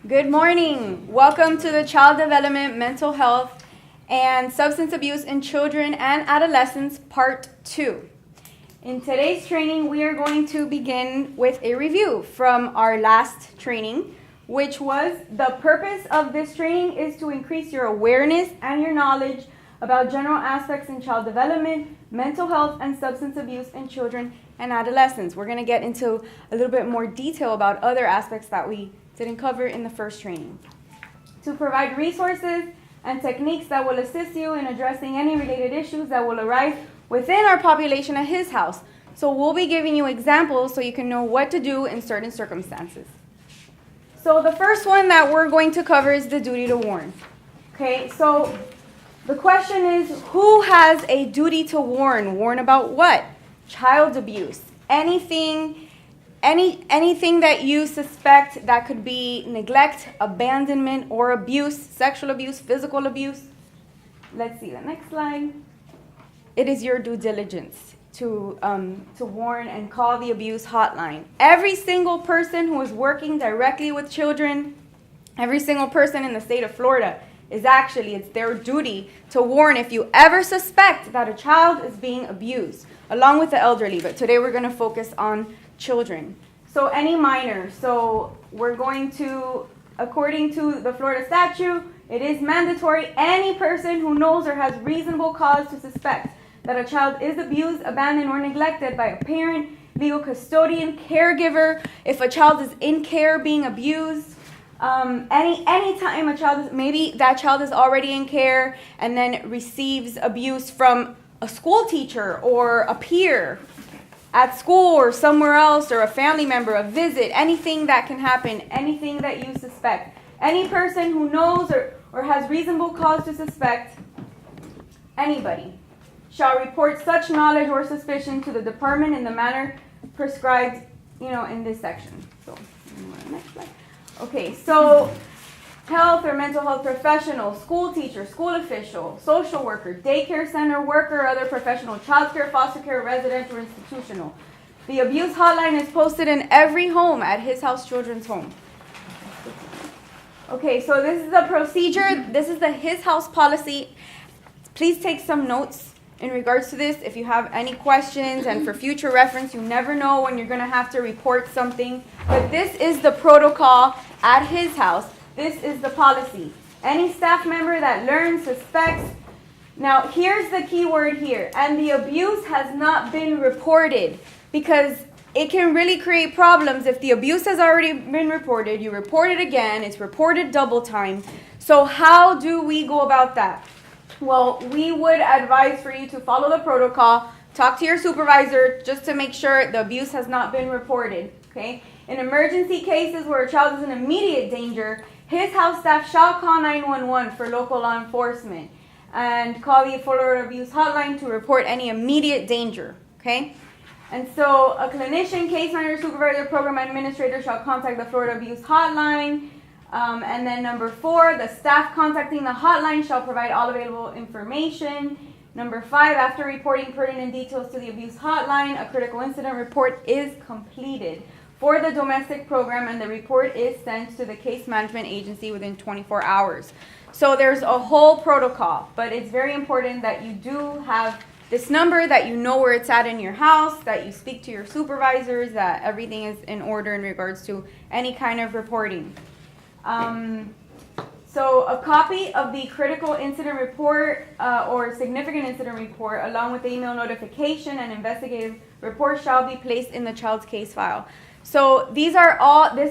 Good morning. Welcome to the Child Development, Mental Health, and Substance Abuse in Children and Adolescents, Part 2. In today's training, we are going to begin with a review from our last training, which was the purpose of this training is to increase your awareness and your knowledge about general aspects in child development, mental health, and substance abuse in children and adolescents. We're going to get into a little bit more detail about other aspects that we didn't cover in the first training. To provide resources and techniques that will assist you in addressing any related issues that will arise within our population at his house. So we'll be giving you examples so you can know what to do in certain circumstances. So the first one that we're going to cover is the duty to warn. Okay, so the question is, who has a duty to warn? Warn about what? Child abuse. Anything that you suspect that could be neglect, abandonment, or abuse, sexual abuse, physical abuse. Let's see the next slide. It is your due diligence to warn and call the abuse hotline. Every single person who is working directly with children, every single person in the state of Florida, it's their duty to warn if you ever suspect that a child is being abused, along with the elderly. But today we're going to focus on children. So any minor. So we're going to, according to the Florida statute, it is mandatory any person who knows or has reasonable cause to suspect that a child is abused, abandoned, or neglected by a parent, legal custodian, caregiver, if a child is in care being abused, any time a child is, maybe that child is already in care and then receives abuse from a school teacher or a peer at school or somewhere else, or a family member, a visit, anything that can happen, anything that you suspect. Any person who knows or has reasonable cause to suspect, anybody, shall report such knowledge or suspicion to the department in the manner prescribed, in this section. So, next slide. Okay, so health or mental health professional, school teacher, school official, social worker, daycare center worker, or other professional, child care, foster care, residential, or institutional. The abuse hotline is posted in every home at His House Children's Home. Okay, so this is the procedure. This is the His House policy. Please take some notes in regards to this if you have any questions, and for future reference, you never know when you're going to have to report something. But this is the protocol at his house. This is the policy. Any staff member that learns, suspects. Now, here's the key word here. And the abuse has not been reported, because it can really create problems if the abuse has already been reported. You report it again. It's reported double time. So how do we go about that? Well, we would advise for you to follow the protocol. Talk to your supervisor just to make sure the abuse has not been reported. Okay? In emergency cases where a child is in immediate danger, His House staff shall call 911 for local law enforcement and call the Florida Abuse Hotline to report any immediate danger. Okay? And so a clinician, case manager, supervisor, program administrator shall contact the Florida Abuse Hotline. And then number 4, the staff contacting the hotline shall provide all available information. Number 5, after reporting pertinent details to the abuse hotline, a critical incident report is completed for the domestic program, and the report is sent to the case management agency within 24 hours. So there's a whole protocol, but it's very important that you do have this number, that you know where it's at in your house, that you speak to your supervisors, that everything is in order in regards to any kind of reporting. So a copy of the critical incident report or significant incident report, along with the email notification and investigative report, shall be placed in the child's case file. So this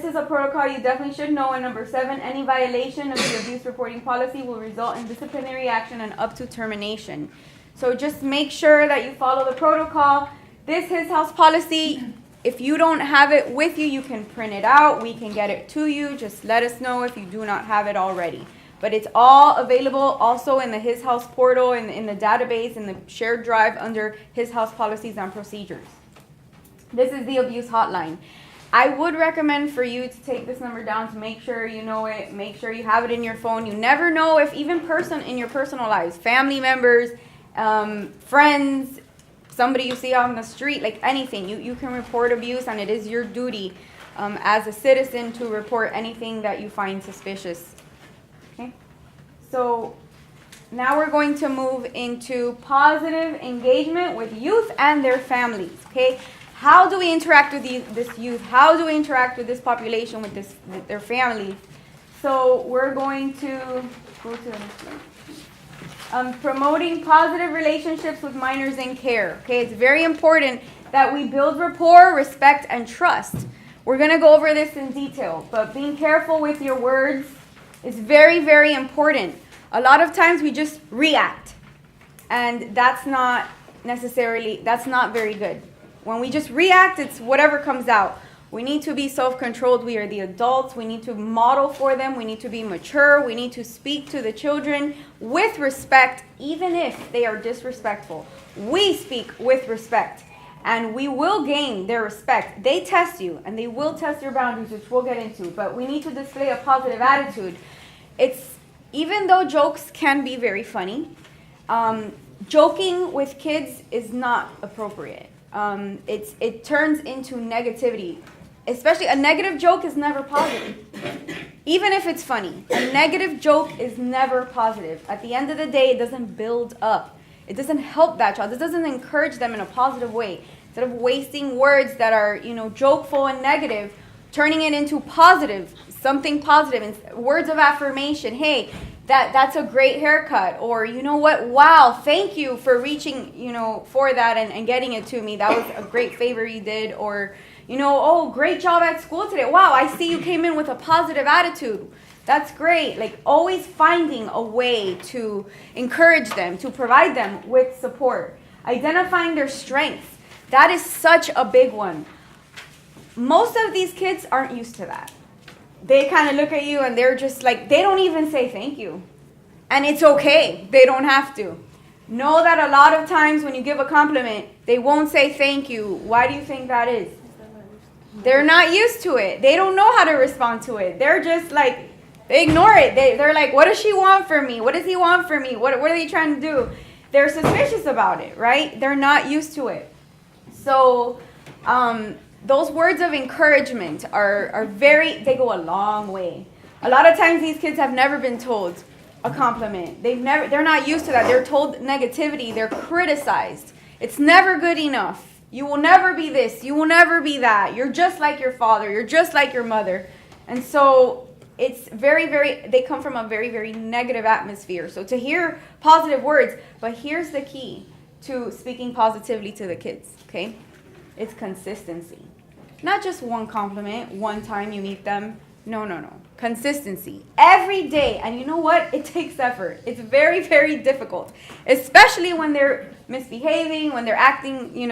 is a protocol you definitely should know. And number 7, any violation of the abuse reporting policy will result in disciplinary action and up to termination. So just make sure that you follow the protocol. This His House policy, if you don't have it with you, you can print it out. We can get it to you. Just let us know if you do not have it already. But it's all available also in the His House portal, in the database, in the shared drive under His House policies and procedures. This is the abuse hotline. I would recommend for you to take this number down to make sure you know it, make sure you have it in your phone. You never know if even in your personal lives, family members, friends, somebody you see on the street, like anything, you can report abuse, and it is your duty as a citizen to report anything that you find suspicious. Okay? So now we're going to move into positive engagement with youth and their families. Okay? How do we interact with this youth? How do we interact with this population, with their families? So we're going to go to the next one. Promoting positive relationships with minors in care. Okay, it's very important that we build rapport, respect, and trust. We're going to go over this in detail, but being careful with your words is very, very important. A lot of times we just react, and that's not very good. When we just react, it's whatever comes out. We need to be self-controlled. We are the adults. We need to model for them. We need to be mature. We need to speak to the children with respect, even if they are disrespectful. We speak with respect, and we will gain their respect. They test you, and they will test your boundaries, which we'll get into, but we need to display a positive attitude. Even though jokes can be very funny, joking with kids is not appropriate. It turns into negativity. Especially a negative joke is never positive. Even if it's funny, a negative joke is never positive. At the end of the day, it doesn't build up. It doesn't help that child. It doesn't encourage them in a positive way. Instead of wasting words that are, jokeful and negative, turning it into positive, something positive, and words of affirmation. Hey, that's a great haircut, or you know what, wow, thank you for reaching, for that and getting it to me. That was a great favor you did, or, oh, great job at school today. Wow, I see you came in with a positive attitude. That's great. Like, always finding a way to encourage them, to provide them with support. Identifying their strengths. That is such a big one. Most of these kids aren't used to that. They kind of look at you and they're just like, they don't even say thank you. And it's okay. They don't have to. Know that a lot of times when you give a compliment, they won't say thank you. Why do you think that is? They're not used to it. They don't know how to respond to it. They're just like, they ignore it. They're like, what does she want from me? What does he want from me? What are they trying to do? They're suspicious about it, right? They're not used to it. So, those words of encouragement they go a long way. A lot of times these kids have never been told a compliment. They're not used to that. They're told negativity. They're criticized. It's never good enough. You will never be this. You will never be that. You're just like your father. You're just like your mother. And so it's they come from a very, very negative atmosphere. So to hear positive words, but here's the key to speaking positively to the kids, okay? It's consistency. Not just one compliment, one time you meet them. No. Consistency. Every day. And you know what? It takes effort. It's very, very difficult. Especially when they're misbehaving, when they're acting,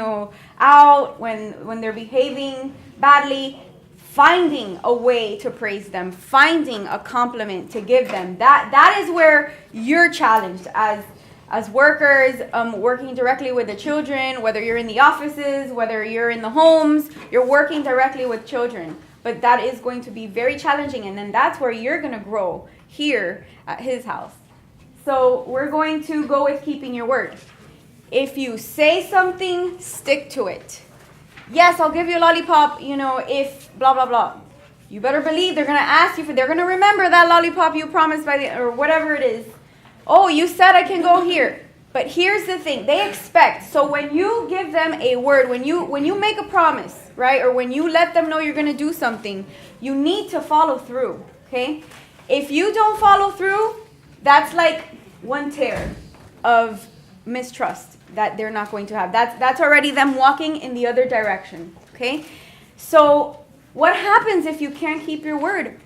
out, when they're behaving badly. Finding a way to praise them. Finding a compliment to give them. That is where you're challenged as workers, working directly with the children, whether you're in the offices, whether you're in the homes, you're working directly with children. But that is going to be very challenging, and then that's where you're going to grow here at his house. So we're going to go with keeping your word. If you say something, stick to it. Yes, I'll give you a lollipop, if blah, blah, blah. You better believe they're going to ask you they're going to remember that lollipop you promised or whatever it is. Oh, you said I can go here. But here's the thing. They expect. So when you give them a word, when you make a promise, right? Or when you let them know you're going to do something, you need to follow through, okay? If you don't follow through, that's like one tear of mistrust that they're not going to have. That's already them walking in the other direction, okay? So what happens if you can't keep your word?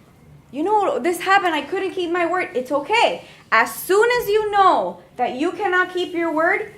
This happened. I couldn't keep my word. It's okay. As soon as you know that you cannot keep your word,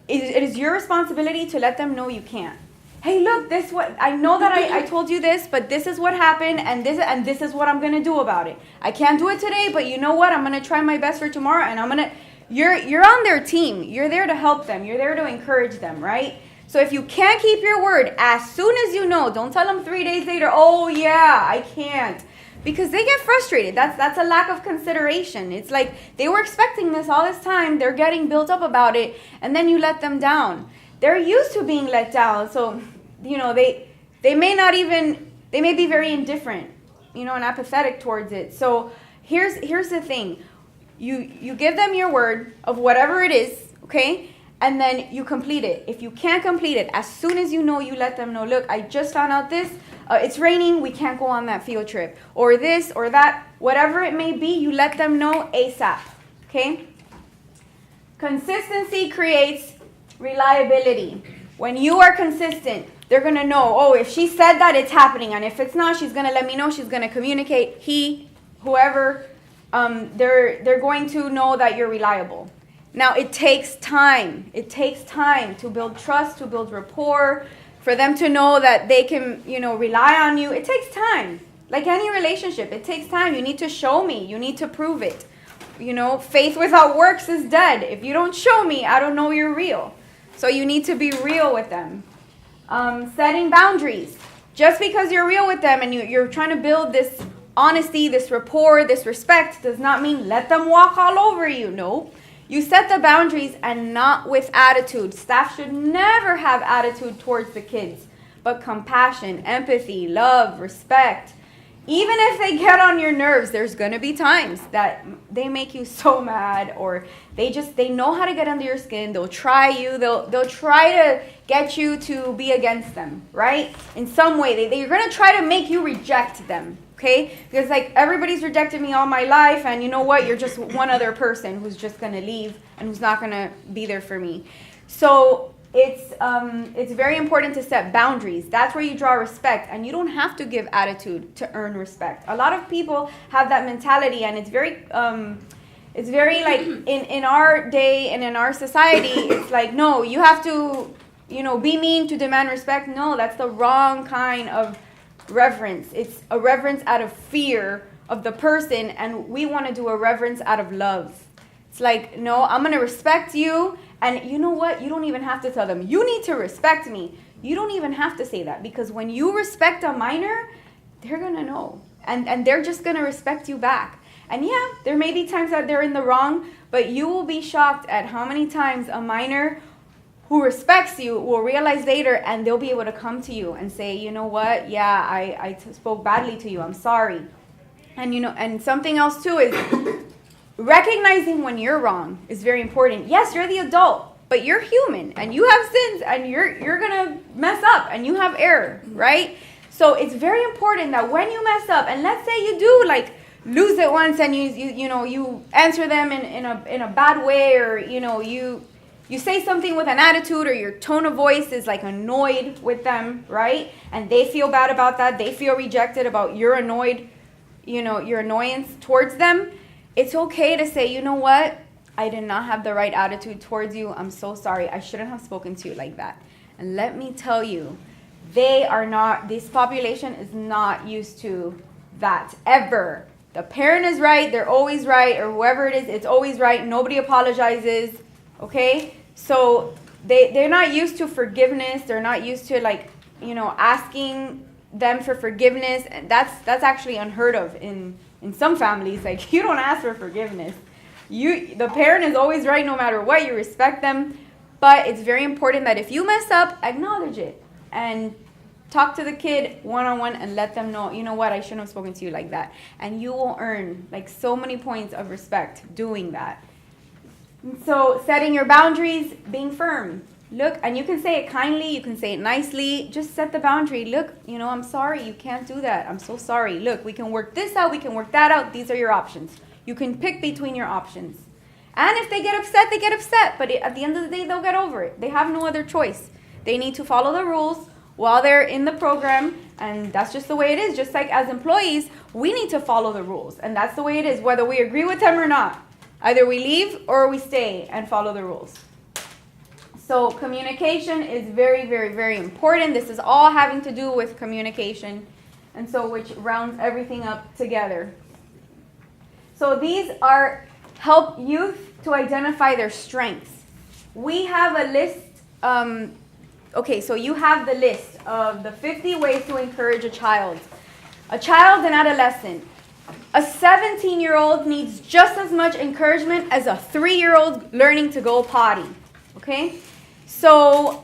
it is your responsibility to let them know you can't. Hey, look, I know that I told you this, but this is what happened, and this is what I'm going to do about it. I can't do it today, but you know what? I'm going to try my best for tomorrow, and you're on their team. You're there to help them. You're there to encourage them, right? So if you can't keep your word, as soon as you know, don't tell them 3 days later, oh yeah, I can't. Because they get frustrated. That's a lack of consideration. It's like they were expecting this all this time. They're getting built up about it, and then you let them down. They're used to being let down. So, they may not even They may be very indifferent, and apathetic towards it. So here's the thing. You give them your word of whatever it is, okay? And then you complete it. If you can't complete it, as soon as you let them know, look, I just found out this. It's raining. We can't go on that field trip. Or this or that. Whatever it may be, you let them know ASAP, okay? Consistency creates reliability. When you are consistent, they're going to know, if she said that, it's happening. And if it's not, she's going to let me know. She's going to communicate. Whoever, they're going to know that you're reliable. Now, it takes time. It takes time to build trust, to build rapport, for them to know that they can, rely on you. It takes time. Like any relationship, it takes time. You need to show me. You need to prove it. Faith without works is dead. If you don't show me, I don't know you're real. So you need to be real with them. Setting boundaries. Just because you're real with them and you're trying to build this honesty, this rapport, this respect, does not mean let them walk all over you. No. You set the boundaries and not with attitude. Staff should never have attitude towards the kids, but compassion, empathy, love, respect. Even if they get on your nerves, there's going to be times that they make you so mad, or they know how to get under your skin. They'll try you. They'll try to get you to be against them, right? In some way, they're going to try to make you reject them, okay? Because everybody's rejected me all my life, and you know what? You're just one other person who's just going to leave and who's not going to be there for me. So it's very important to set boundaries. That's where you draw respect, and you don't have to give attitude to earn respect. A lot of people have that mentality, and it's very like in our day and in our society, it's like, no, you have to, be mean to demand respect. No, that's the wrong kind of reverence. It's a reverence out of fear of the person, and we want to do a reverence out of love. It's like, no, I'm going to respect you. And you know what? You don't even have to tell them, you need to respect me. You don't even have to say that, because when you respect a minor, they're going to know. And they're just going to respect you back. And yeah, there may be times that they're in the wrong, but you will be shocked at how many times a minor who respects you will realize later, and they'll be able to come to you and say, you know what? Yeah, I spoke badly to you. I'm sorry. And and something else too is recognizing when you're wrong is very important. Yes, you're the adult, but you're human and you have sins and you're gonna mess up and you have error, right? So it's very important that when you mess up, and let's say you do lose it once, and you answer them in a bad way, or you say something with an attitude, or your tone of voice is annoyed with them, right? And they feel bad about that. They feel rejected about your your annoyance towards them. It's okay to say, you know what? I did not have the right attitude towards you. I'm so sorry. I shouldn't have spoken to you like that. And let me tell you, this population is not used to that ever. The parent is right. They're always right. Or whoever it is, it's always right. Nobody apologizes. Okay? So they're not used to forgiveness. They're not used to asking them for forgiveness. And that's actually unheard of in some families. You don't ask for forgiveness. The parent is always right no matter what. You respect them. But it's very important that if you mess up, acknowledge it. And talk to the kid one-on-one and let them know, you know what, I shouldn't have spoken to you like that. And you will earn so many points of respect doing that. And so setting your boundaries, being firm. Look, and you can say it kindly, you can say it nicely. Just set the boundary. Look, I'm sorry, you can't do that. I'm so sorry. Look, we can work this out, we can work that out. These are your options. You can pick between your options. And if they get upset, they get upset. But at the end of the day, they'll get over it. They have no other choice. They need to follow the rules while they're in the program. And that's just the way it is. Just like as employees, we need to follow the rules. And that's the way it is, whether we agree with them or not. Either we leave or we stay and follow the rules. So communication is very, very, very important. This is all having to do with communication, and so which rounds everything up together. So these help youth to identify their strengths. We have a list. So you have the list of the 50 ways to encourage a child. A child and adolescent. A 17-year-old needs just as much encouragement as a 3-year-old learning to go potty. Okay? So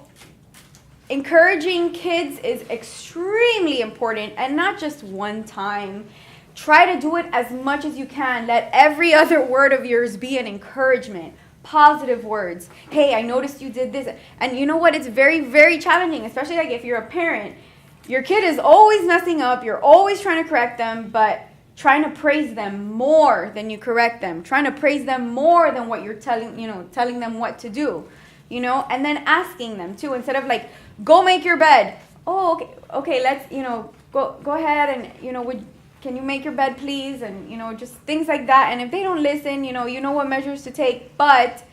encouraging kids is extremely important, and not just one time. Try to do it as much as you can. Let every other word of yours be an encouragement. Positive words. Hey, I noticed you did this. And you know what? It's very, very challenging, especially like if you're a parent. Your kid is always messing up. You're always trying to correct them, but trying to praise them more than you correct them. Trying to praise them more than what you're telling them what to do. And then asking them too, instead of like, go make your bed. Oh, okay, let's, go ahead and, can you make your bed, please? And, just things like that. And if they don't listen, you know what measures to take. But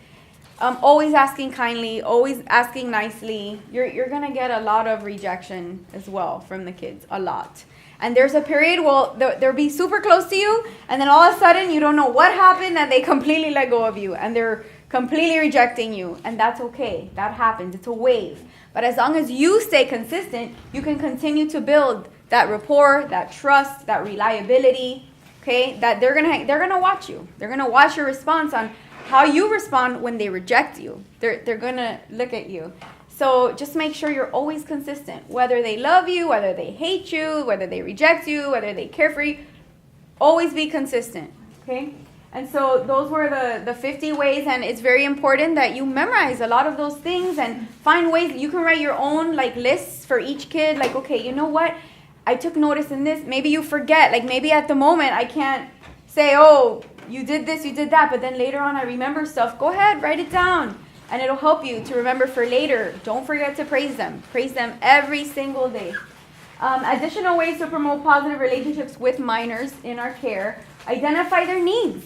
always asking kindly, always asking nicely. You're going to get a lot of rejection as well from the kids, a lot. And there's a period where they'll be super close to you, and then all of a sudden you don't know what happened, and they completely let go of you, and they're completely rejecting you. And that's okay. That happens. It's a wave. But as long as you stay consistent, you can continue to build that rapport, that trust, that reliability, okay? That they're gonna watch you. They're gonna watch your response on how you respond when they reject you. They're gonna look at you. So just make sure you're always consistent. Whether they love you, whether they hate you, whether they reject you, whether they care for you, always be consistent, okay? And so those were the 50 ways, and it's very important that you memorize a lot of those things and find ways. You can write your own lists for each kid. Like, okay, you know what? I took notice in this. Maybe you forget. Like maybe at the moment I can't say, oh, you did this, you did that. But then later on I remember stuff. Go ahead, write it down. And it'll help you to remember for later. Don't forget to praise them. Praise them every single day. Additional ways to promote positive relationships with minors in our care. Identify their needs.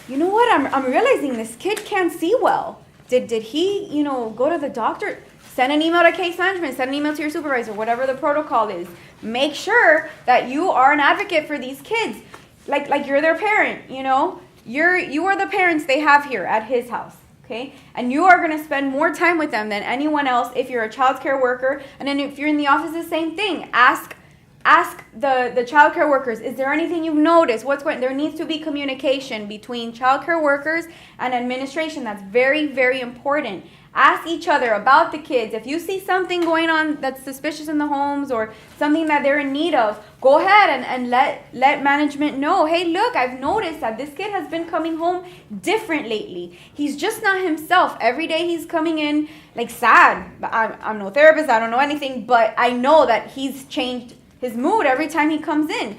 You know what? I'm realizing this kid can't see well. Did he, go to the doctor? Send an email to case management. Send an email to your supervisor, whatever the protocol is. Make sure that you are an advocate for these kids. Like you're their parent, You are the parents they have here at his house, okay? And you are going to spend more time with them than anyone else if you're a child care worker. And then if you're in the office, the same thing. Ask the child care workers, is there anything you've noticed? There needs to be communication between child care workers and administration. That's very, very important. Ask each other about the kids. If you see something going on that's suspicious in the homes or something that they're in need of, go ahead and let management know. Hey, look, I've noticed that this kid has been coming home different lately. He's just not himself. Every day he's coming in like sad. I'm no therapist. I don't know anything, but I know that he's changed his mood every time he comes in.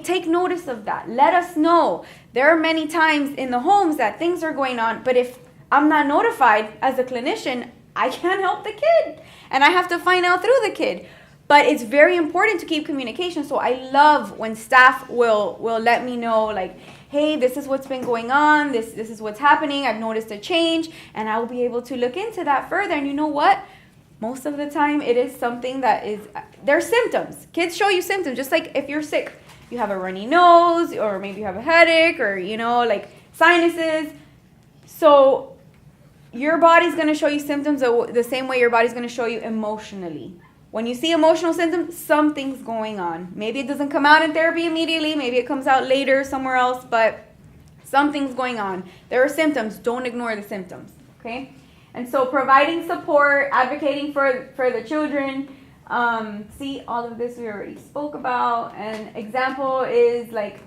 Take notice of that. Let us know. There are many times in the homes that things are going on, but if I'm not notified as a clinician, I can't help the kid. And I have to find out through the kid. But it's very important to keep communication. So I love when staff will let me know, like, hey, this is what's been going on. This is what's happening. I've noticed a change. And I will be able to look into that further. And you know what? Most of the time, it is something that is, there's symptoms. Kids show you symptoms. Just like if you're sick, you have a runny nose, or maybe you have a headache, or, like sinuses. So your body's going to show you symptoms the same way your body's going to show you emotionally. When you see emotional symptoms, something's going on. Maybe it doesn't come out in therapy immediately. Maybe it comes out later somewhere else, but something's going on. There are symptoms. Don't ignore the symptoms, okay? And so providing support, advocating for the children. See, all of this we already spoke about. An example is like,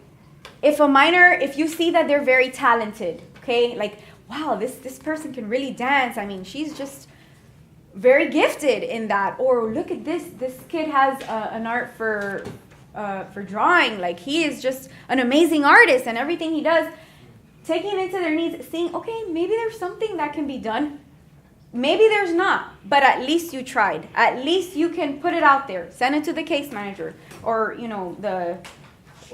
if you see that they're very talented, okay? Like, wow, this person can really dance. I mean, she's just very gifted in that. Or look at this kid has an art for drawing. Like, he is just an amazing artist, and everything he does, taking into their needs, seeing, okay, maybe there's something that can be done. Maybe there's not, but at least you tried. At least you can put it out there. Send it to the case manager, or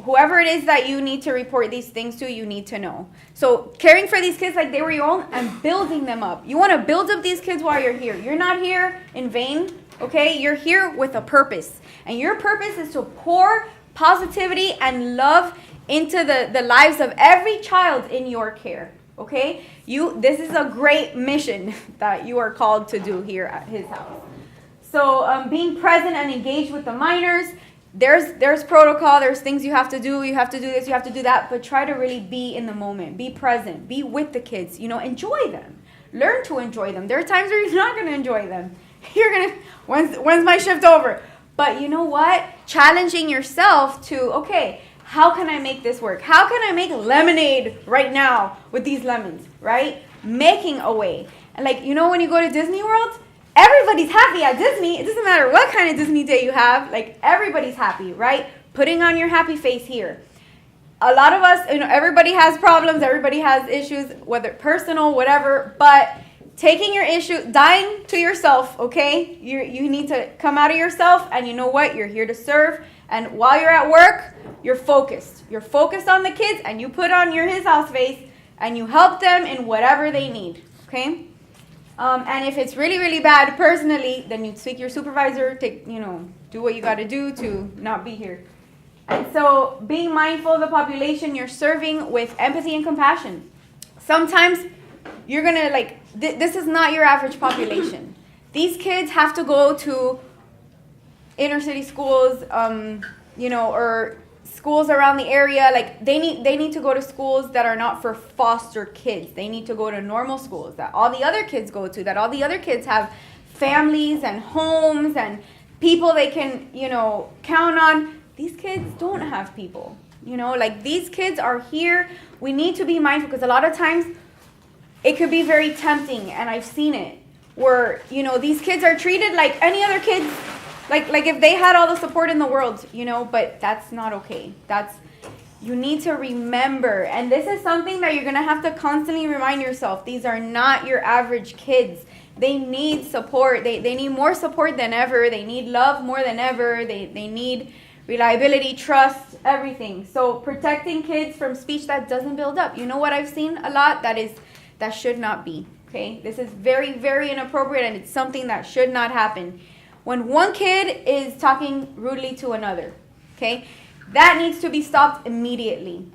whoever it is that you need to report these things to, you need to know. So caring for these kids like they were your own and building them up. You want to build up these kids while you're here. You're not here in vain, okay? You're here with a purpose. And your purpose is to pour positivity and love into the lives of every child in your care, okay? This is a great mission that you are called to do here at his house. So being present and engaged with the minors. There's protocol, there's things you have to do this, you have to do that, but try to really be in the moment, be present, be with the kids, enjoy them, learn to enjoy them. There are times where you're not going to enjoy them, You're gonna, when's my shift over? But you know what? Challenging yourself to, okay, how can I make this work? How can I make lemonade right now with these lemons, right? Making a way. And like, you know, when you go to Disney World, everybody's happy at Disney. It doesn't matter what kind of Disney day you have, like everybody's happy, right? Putting on your happy face here. A lot of us, you know, everybody has problems, everybody has issues, whether personal, whatever, but taking your issue, dying to yourself, okay? You need to come out of yourself, and you know what? You're here to serve, and while you're at work, you're focused. You're focused on the kids, and you put on your His House face, and you help them in whatever they need, okay? And if it's really, really bad personally, then you speak to your supervisor, do what you got to do to not be here. And so being mindful of the population you're serving with empathy and compassion. Or you're going to this is not your average population. These kids have to go to inner city schools, or schools around the area. Like they need to go to schools that are not for foster kids. They need to go to normal schools that all the other kids go to, that all the other kids have families and homes and people they can, count on. These kids don't have people, these kids are here. We need to be mindful because a lot of times it could be very tempting, and I've seen it, where, these kids are treated like any other kids, like if they had all the support in the world, but that's not okay. You need to remember, and this is something that you're going to have to constantly remind yourself. These are not your average kids. They need support. They need more support than ever. They need love more than ever. They need reliability, trust, everything. So protecting kids from speech that doesn't build up. You know what I've seen a lot? That should not be, okay? This is very, very inappropriate, and it's something that should not happen. When one kid is talking rudely to another, okay? That needs to be stopped immediately.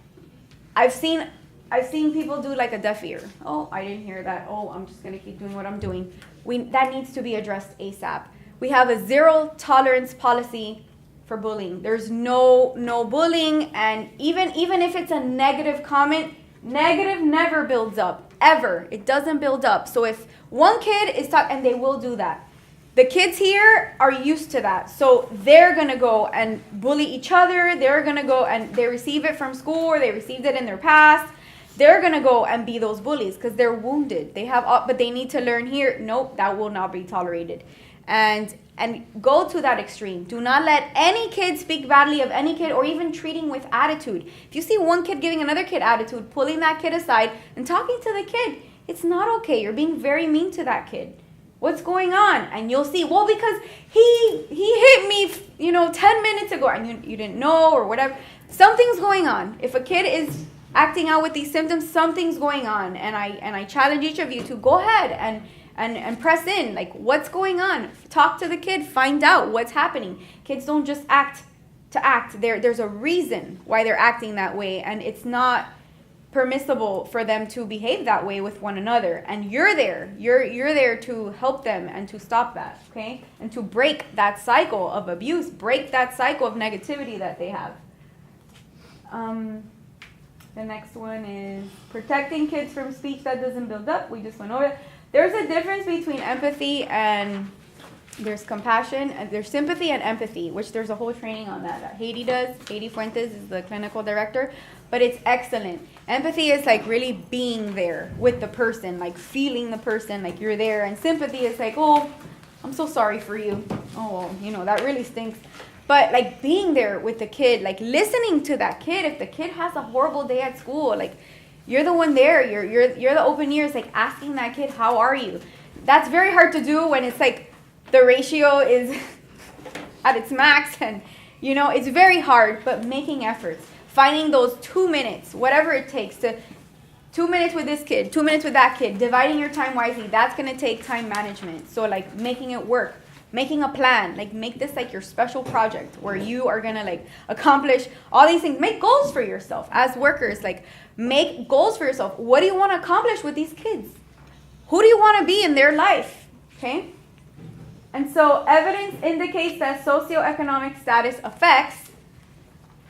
I've seen people do like a deaf ear. Oh, I didn't hear that. Oh, I'm just going to keep doing what I'm doing. That needs to be addressed ASAP. We have a zero tolerance policy for bullying. There's no bullying, and even if it's a negative comment, negative never builds up, ever. It doesn't build up. So if one kid is talking, and they will do that, the kids here are used to that. So they're going to go and bully each other. They're going to go, and they receive it from school, or they received it in their past. They're going to go and be those bullies because they're wounded. But they need to learn here, nope, that will not be tolerated. And go to that extreme. Do not let any kid speak badly of any kid, or even treating with attitude. If you see one kid giving another kid attitude, pulling that kid aside and talking to the kid, it's not okay. You're being very mean to that kid. What's going on? And you'll see, well, because he hit me, 10 minutes ago, and you didn't know or whatever. Something's going on. If a kid is acting out with these symptoms, something's going on. And I challenge each of you to go ahead and press in, like, what's going on? Talk to the kid, find out what's happening. Kids don't just act to act. There's a reason why they're acting that way, and it's not permissible for them to behave that way with one another. And you're there. You're there to help them and to stop that, okay? And to break that cycle of abuse, break that cycle of negativity that they have. The next one is protecting kids from speech that doesn't build up. We just went over it. There's a difference between empathy and there's compassion, and there's sympathy and empathy, which there's a whole training on that Haiti does. Haiti Fuentes is the clinical director, but it's excellent. Empathy is like really being there with the person, like feeling the person, like you're there. And sympathy is like, oh, I'm so sorry for you. Oh, that really stinks. But like being there with the kid, like listening to that kid. If the kid has a horrible day at school, like you're the one there. You're the open ears, like asking that kid, how are you? That's very hard to do when it's like the ratio is at its max, and it's very hard, but making efforts. Finding those 2 minutes, whatever it takes, to 2 minutes with this kid, 2 minutes with that kid, dividing your time wisely, that's going to take time management. So like making it work, making a plan, like make this like your special project where you are going to like accomplish all these things. Make goals for yourself as workers, like make goals for yourself. What do you want to accomplish with these kids? Who do you want to be in their life? Okay? And so evidence indicates that socioeconomic status affects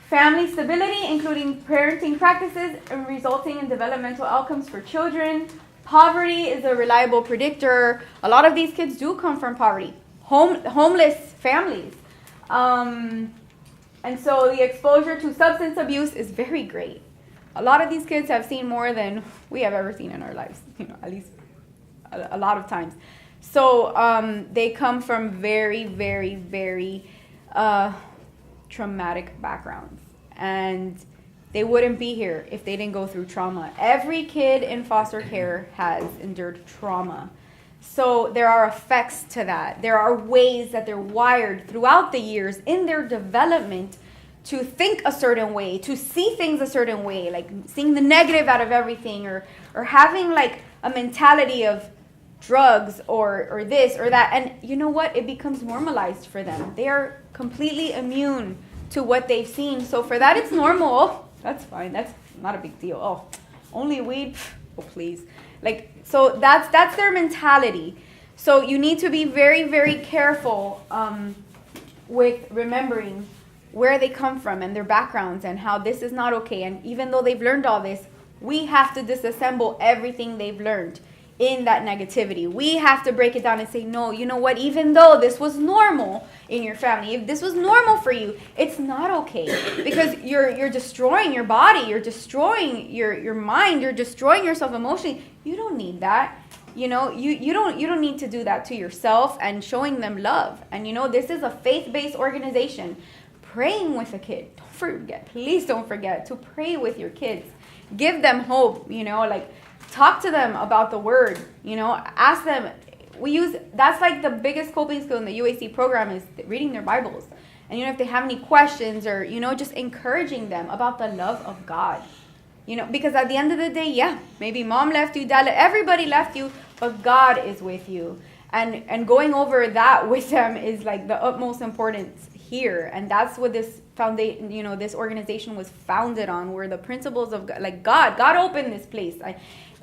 family stability, including parenting practices, and resulting in developmental outcomes for children. poverty is a reliable predictor. A lot of these kids do come from poverty, homeless families. And so the exposure to substance abuse is very great. A lot of these kids have seen more than we have ever seen in our lives, at least a lot of times. So they come from very, very, very traumatic backgrounds. And they wouldn't be here if they didn't go through trauma. Every kid in foster care has endured trauma. So there are effects to that. There are ways that they're wired throughout the years in their development to think a certain way, to see things a certain way, like seeing the negative out of everything, or having like a mentality of drugs or this or that. And you know what? It becomes normalized for them. They are completely immune to what they've seen. So for that, it's normal. Oh, that's fine. That's not a big deal. Oh, only weed? Oh, please. Like, so that's their mentality. So you need to be very, very careful with remembering where they come from and their backgrounds and how this is not okay. And even though they've learned all this, we have to disassemble everything they've learned in that negativity. We have to break it down and say, no, you know what? Even though this was normal in your family, if this was normal for you, it's not okay, because you're destroying your body, you're destroying your mind, you're destroying yourself emotionally. You don't need that. You don't need to do that to yourself, and showing them love. And this is a faith-based organization. Praying with a kid. Please don't forget to pray with your kids. Give them hope, talk to them about the word, ask them. That's like the biggest coping skill in the UAC program is reading their Bibles. And if they have any questions, or, just encouraging them about the love of God. Because at the end of the day, yeah, maybe mom left you, dad, everybody left you, but God is with you. And going over that with them is like the utmost importance here. And that's what this foundation, this organization was founded on, were the principles of God. Like God opened this place.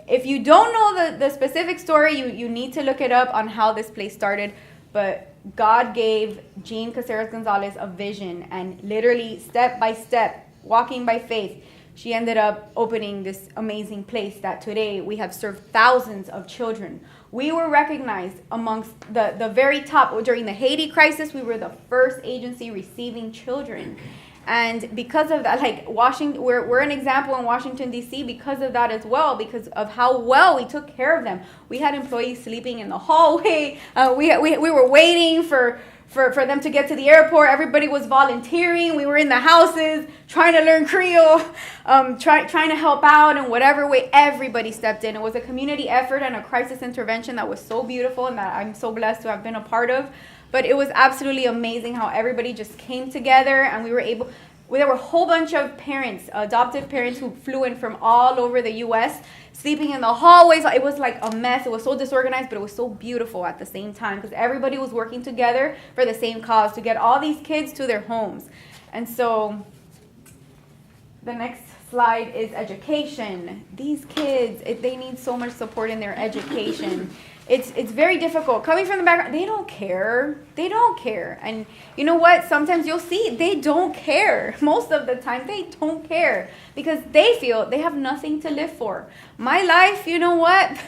If you don't know the specific story, you need to look it up on how this place started. But God gave Jean Caceres Gonzalez a vision, and literally step by step, walking by faith, she ended up opening this amazing place that today we have served thousands of children. We were recognized amongst the very top. During the Haiti crisis, we were the first agency receiving children. And because of that, like Washington, we're an example in Washington, D.C. because of that as well, because of how well we took care of them. We had employees sleeping in the hallway. We were waiting for them to get to the airport. Everybody was volunteering. We were in the houses trying to learn Creole, trying to help out in whatever way. Everybody stepped in. It was a community effort and a crisis intervention that was so beautiful, and that I'm so blessed to have been a part of. But it was absolutely amazing how everybody just came together, and there were a whole bunch of parents, adoptive parents, who flew in from all over the U.S., sleeping in the hallways. It was like a mess. It was so disorganized, but it was so beautiful at the same time, because everybody was working together for the same cause, to get all these kids to their homes. And so the next slide is education. These kids, they need so much support in their education. It's very difficult. Coming from the background, they don't care. They don't care. And you know what? Sometimes you'll see they don't care. Most of the time, they don't care, because they feel they have nothing to live for. My life, you know what?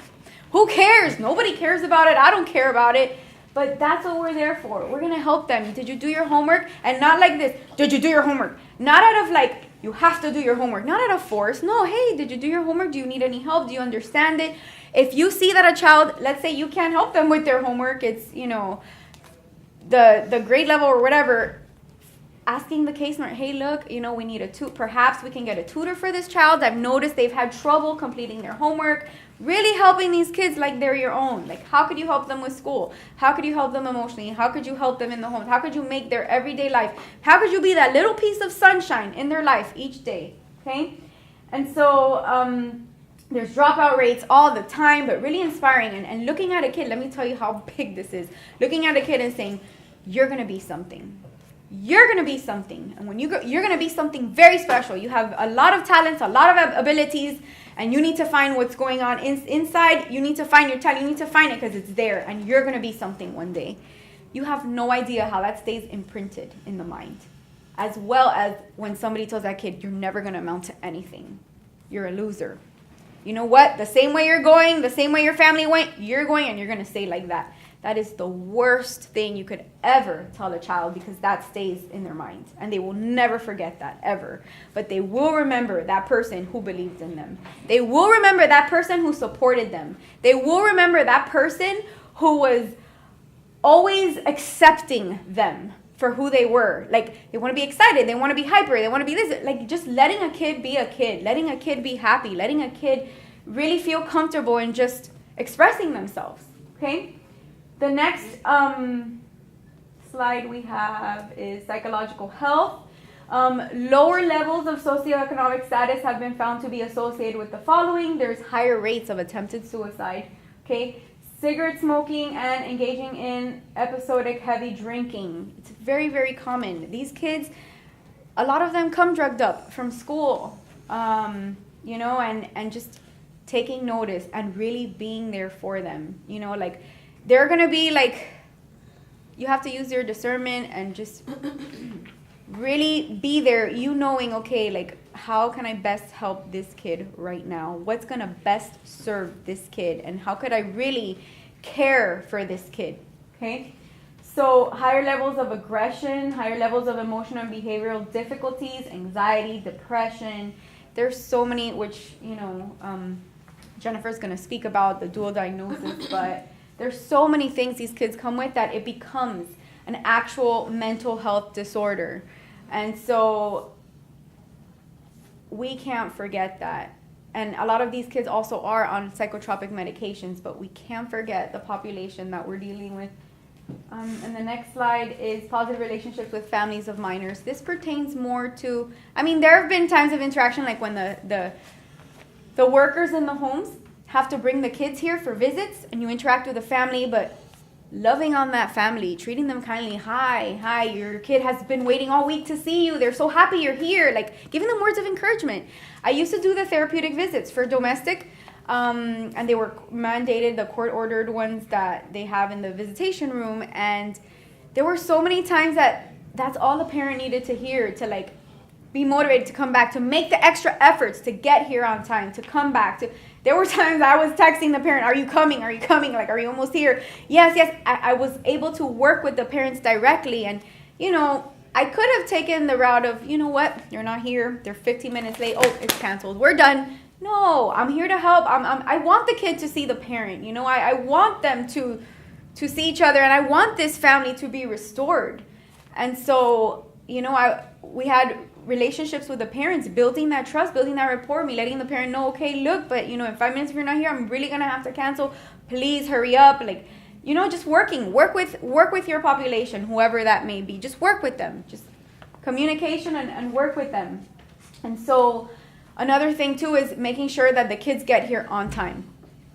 Who cares? Nobody cares about it. I don't care about it. But that's what we're there for. We're going to help them. Did you do your homework? And not like this. Did you do your homework? Not out of like, you have to do your homework. Not out of force. No, hey, did you do your homework? Do you need any help? Do you understand it? If you see that a child, let's say you can't help them with their homework, it's, the grade level or whatever, asking the case nurse, hey, look, we need a tutor. Perhaps we can get a tutor for this child. I've noticed they've had trouble completing their homework. Really helping these kids like they're your own. Like, how could you help them with school? How could you help them emotionally? How could you help them in the home? How could you make their everyday life? How could you be that little piece of sunshine in their life each day? Okay? And so, there's dropout rates all the time, but really inspiring. And looking at a kid, let me tell you how big this is. Looking at a kid and saying, you're going to be something. You're going to be something. And when you go, you're going to be something very special. You have a lot of talents, a lot of abilities, and you need to find what's going on inside. You need to find your talent. You need to find it, because it's there, and you're going to be something one day. You have no idea how that stays imprinted in the mind. As well as when somebody tells that kid, you're never going to amount to anything. You're a loser. you know what? The same way you're going, the same way your family went, you're going, and you're going to stay like that. That is the worst thing you could ever tell a child, because that stays in their mind and they will never forget that, ever. But they will remember that person who believed in them. They will remember that person who supported them. They will remember that person who was always accepting them for who they were. Like, they want to be excited, they want to be hyper, they want to be this. Like, just letting a kid be a kid, letting a kid be happy, letting a kid really feel comfortable in just expressing themselves, okay? The next slide we have is psychological health. Lower levels of socioeconomic status have been found to be associated with the following. There's higher rates of attempted suicide, okay? Cigarette smoking and engaging in episodic heavy drinking. It's very, very common. These kids, a lot of them come drugged up from school, you know, and just taking notice and really being there for them, you know, like, they're going to be like, you have to use your discernment and just really be there, you knowing, okay, like, how can I best help this kid right now? What's going to best serve this kid? And how could I really care for this kid? Okay? So higher levels of aggression, higher levels of emotional and behavioral difficulties, anxiety, depression. There's so many, which, you know, Jennifer's going to speak about the dual diagnosis, but there's so many things these kids come with that it becomes an actual mental health disorder. And so we can't forget that. And a lot of these kids also are on psychotropic medications, but we can't forget the population that we're dealing with. And the next slide is positive relationships with families of minors. This pertains more to, I mean, there have been times of interaction, like when the workers in the homes have to bring the kids here for visits, and you interact with the family, but loving on that family, treating them kindly. Hi, your kid has been waiting all week to see you. They're so happy you're here. Like, giving them words of encouragement. I used to do the therapeutic visits for domestic, and they were mandated, the court-ordered ones that they have in the visitation room, and there were so many times that's all the parent needed to hear to, like, be motivated to come back, to make the extra efforts to get here on time, to come back. There were times I was texting the parent, are you coming? Are you coming? Like, are you almost here? Yes. I was able to work with the parents directly. And, you know, I could have taken the route of, you know what, you're not here. They're 15 minutes late. Oh, it's canceled. We're done. No, I'm here to help. I want the kid to see the parent. You know, I want them to see each other. And I want this family to be restored. And so, you know, we had relationships with the parents, building that trust, building that rapport, me letting the parent know, okay, look, but, you know, in 5 minutes if you're not here, I'm really going to have to cancel. Please hurry up. Like, you know, just work with your population, whoever that may be. Just work with them. Just communication and work with them. And so another thing, too, is making sure that the kids get here on time.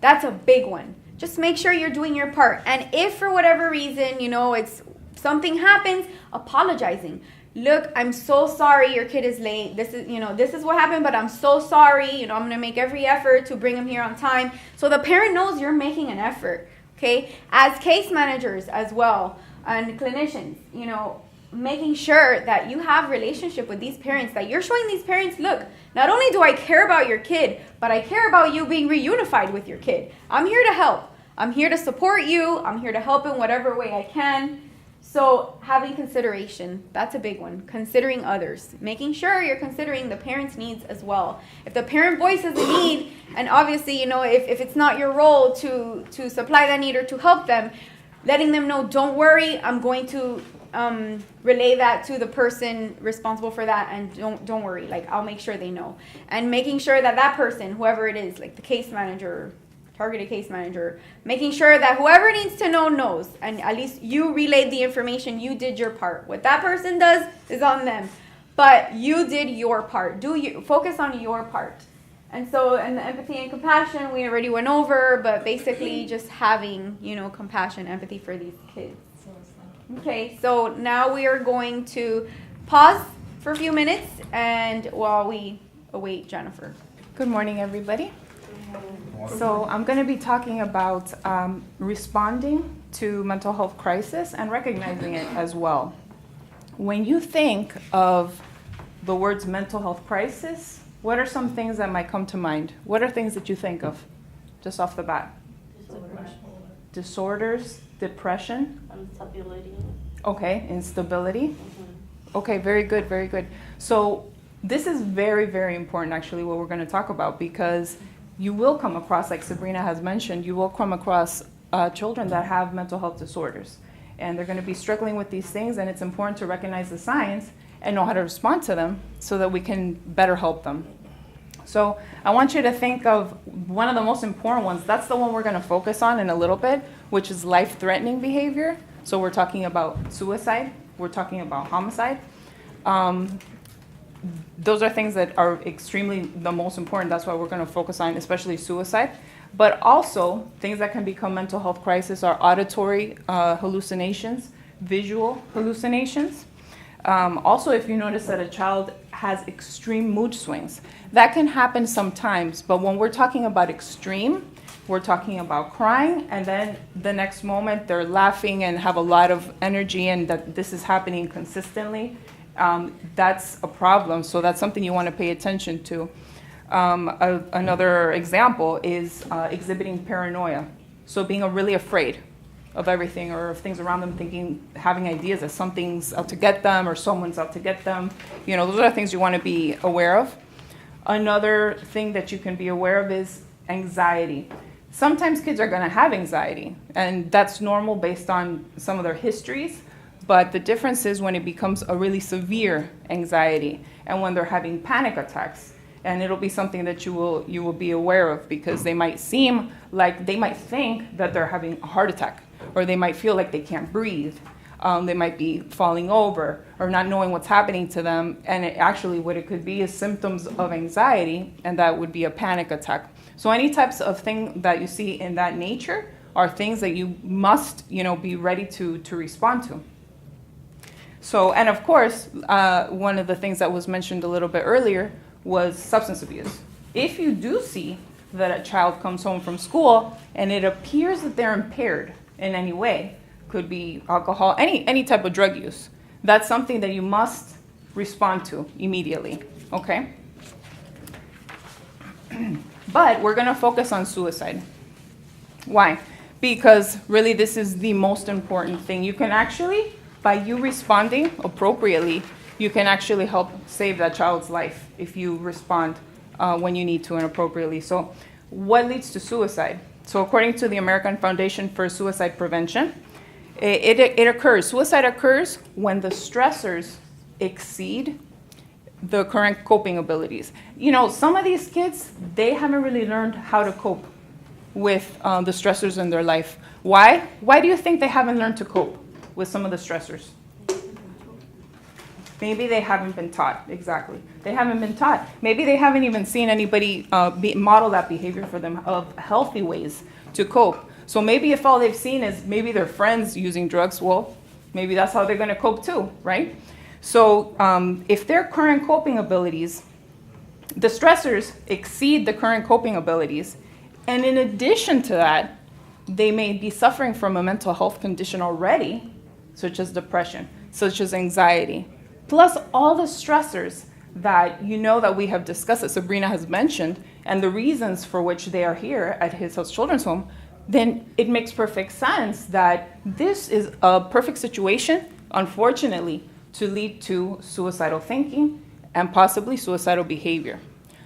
That's a big one. Just make sure you're doing your part. And if for whatever reason, you know, it's something happens, apologizing. Look, I'm so sorry your kid is late. This is what happened, but I'm so sorry. You know, I'm going to make every effort to bring him here on time. So the parent knows you're making an effort, okay? As case managers as well, and clinicians, you know, making sure that you have relationship with these parents, that you're showing these parents, look, not only do I care about your kid, but I care about you being reunified with your kid. I'm here to help. I'm here to support you. I'm here to help in whatever way I can. So having consideration, that's a big one. Considering others. Making sure you're considering the parent's needs as well. If the parent voices a need, and obviously, you know, if it's not your role to supply that need or to help them, letting them know, don't worry, I'm going to relay that to the person responsible for that, and don't worry, like, I'll make sure they know. And making sure that person, whoever it is, like the case manager, targeted case manager, making sure that whoever needs to know knows, and at least you relayed the information, you did your part. What that person does is on them, but you did your part. Focus on your part. And so, and the empathy and compassion we already went over, but basically just having, you know, compassion, empathy for these kids. Okay, so now we are going to pause for a few minutes and while we await Jennifer. Good morning, everybody. So I'm going to be talking about responding to mental health crisis and recognizing it as well. When you think of the words mental health crisis, What are some things that might come to mind? What are things that you think of just off the bat? Disorders, depression. Instability. Okay, instability. Okay, very good, very good. So this is very, very important actually what we're going to talk about, because you will come across, like Sabrina has mentioned, you will come across children that have mental health disorders. And they're going to be struggling with these things, and it's important to recognize the signs and know how to respond to them so that we can better help them. So I want you to think of one of the most important ones. That's the one we're going to focus on in a little bit, which is life-threatening behavior. So we're talking about suicide. We're talking about homicide. Those are things that are extremely the most important. That's why we're going to focus on especially suicide. But also, things that can become mental health crisis are auditory hallucinations, visual hallucinations. Also, if you notice that a child has extreme mood swings, that can happen sometimes. But when we're talking about extreme, we're talking about crying, and then the next moment they're laughing and have a lot of energy, and that this is happening consistently. That's a problem. So that's something you want to pay attention to. Another example is exhibiting paranoia. So being really afraid of everything or of things around them, having ideas that something's out to get them or someone's out to get them. Those are things you want to be aware of. Another thing that you can be aware of is anxiety. Sometimes kids are going to have anxiety, and that's normal based on some of their histories. But the difference is when it becomes a really severe anxiety and when they're having panic attacks. And it'll be something that you will be aware of, because they might seem like they might think that they're having a heart attack, or they might feel like they can't breathe. They might be falling over or not knowing what's happening to them. And what it could be is symptoms of anxiety, and that would be a panic attack. So any types of thing that you see in that nature are things that you must, be ready to respond to. So, and of course, one of the things that was mentioned a little bit earlier was substance abuse. If you do see that a child comes home from school and it appears that they're impaired in any way, could be alcohol, any type of drug use, that's something that you must respond to immediately, okay? But we're gonna focus on suicide. Why? Because really this is the most important thing. You can actually, by you responding appropriately, you can actually help save that child's life if you respond when you need to and appropriately. So what leads to suicide? So according to the American Foundation for Suicide Prevention, suicide occurs when the stressors exceed the current coping abilities. Some of these kids, they haven't really learned how to cope with the stressors in their life. Why? Why do you think they haven't learned to cope with some of the stressors? Maybe they haven't been taught. Exactly. They haven't been taught. Maybe they haven't even seen anybody model that behavior for them of healthy ways to cope. So maybe if all they've seen is maybe their friends using drugs, well, maybe that's how they're going to cope too, right? So if their current coping abilities, the stressors exceed the current coping abilities, and in addition to that, they may be suffering from a mental health condition already, such as depression, such as anxiety, plus all the stressors that that we have discussed, that Sabrina has mentioned, and the reasons for which they are here at His House Children's Home, then it makes perfect sense that this is a perfect situation, unfortunately, to lead to suicidal thinking and possibly suicidal behavior.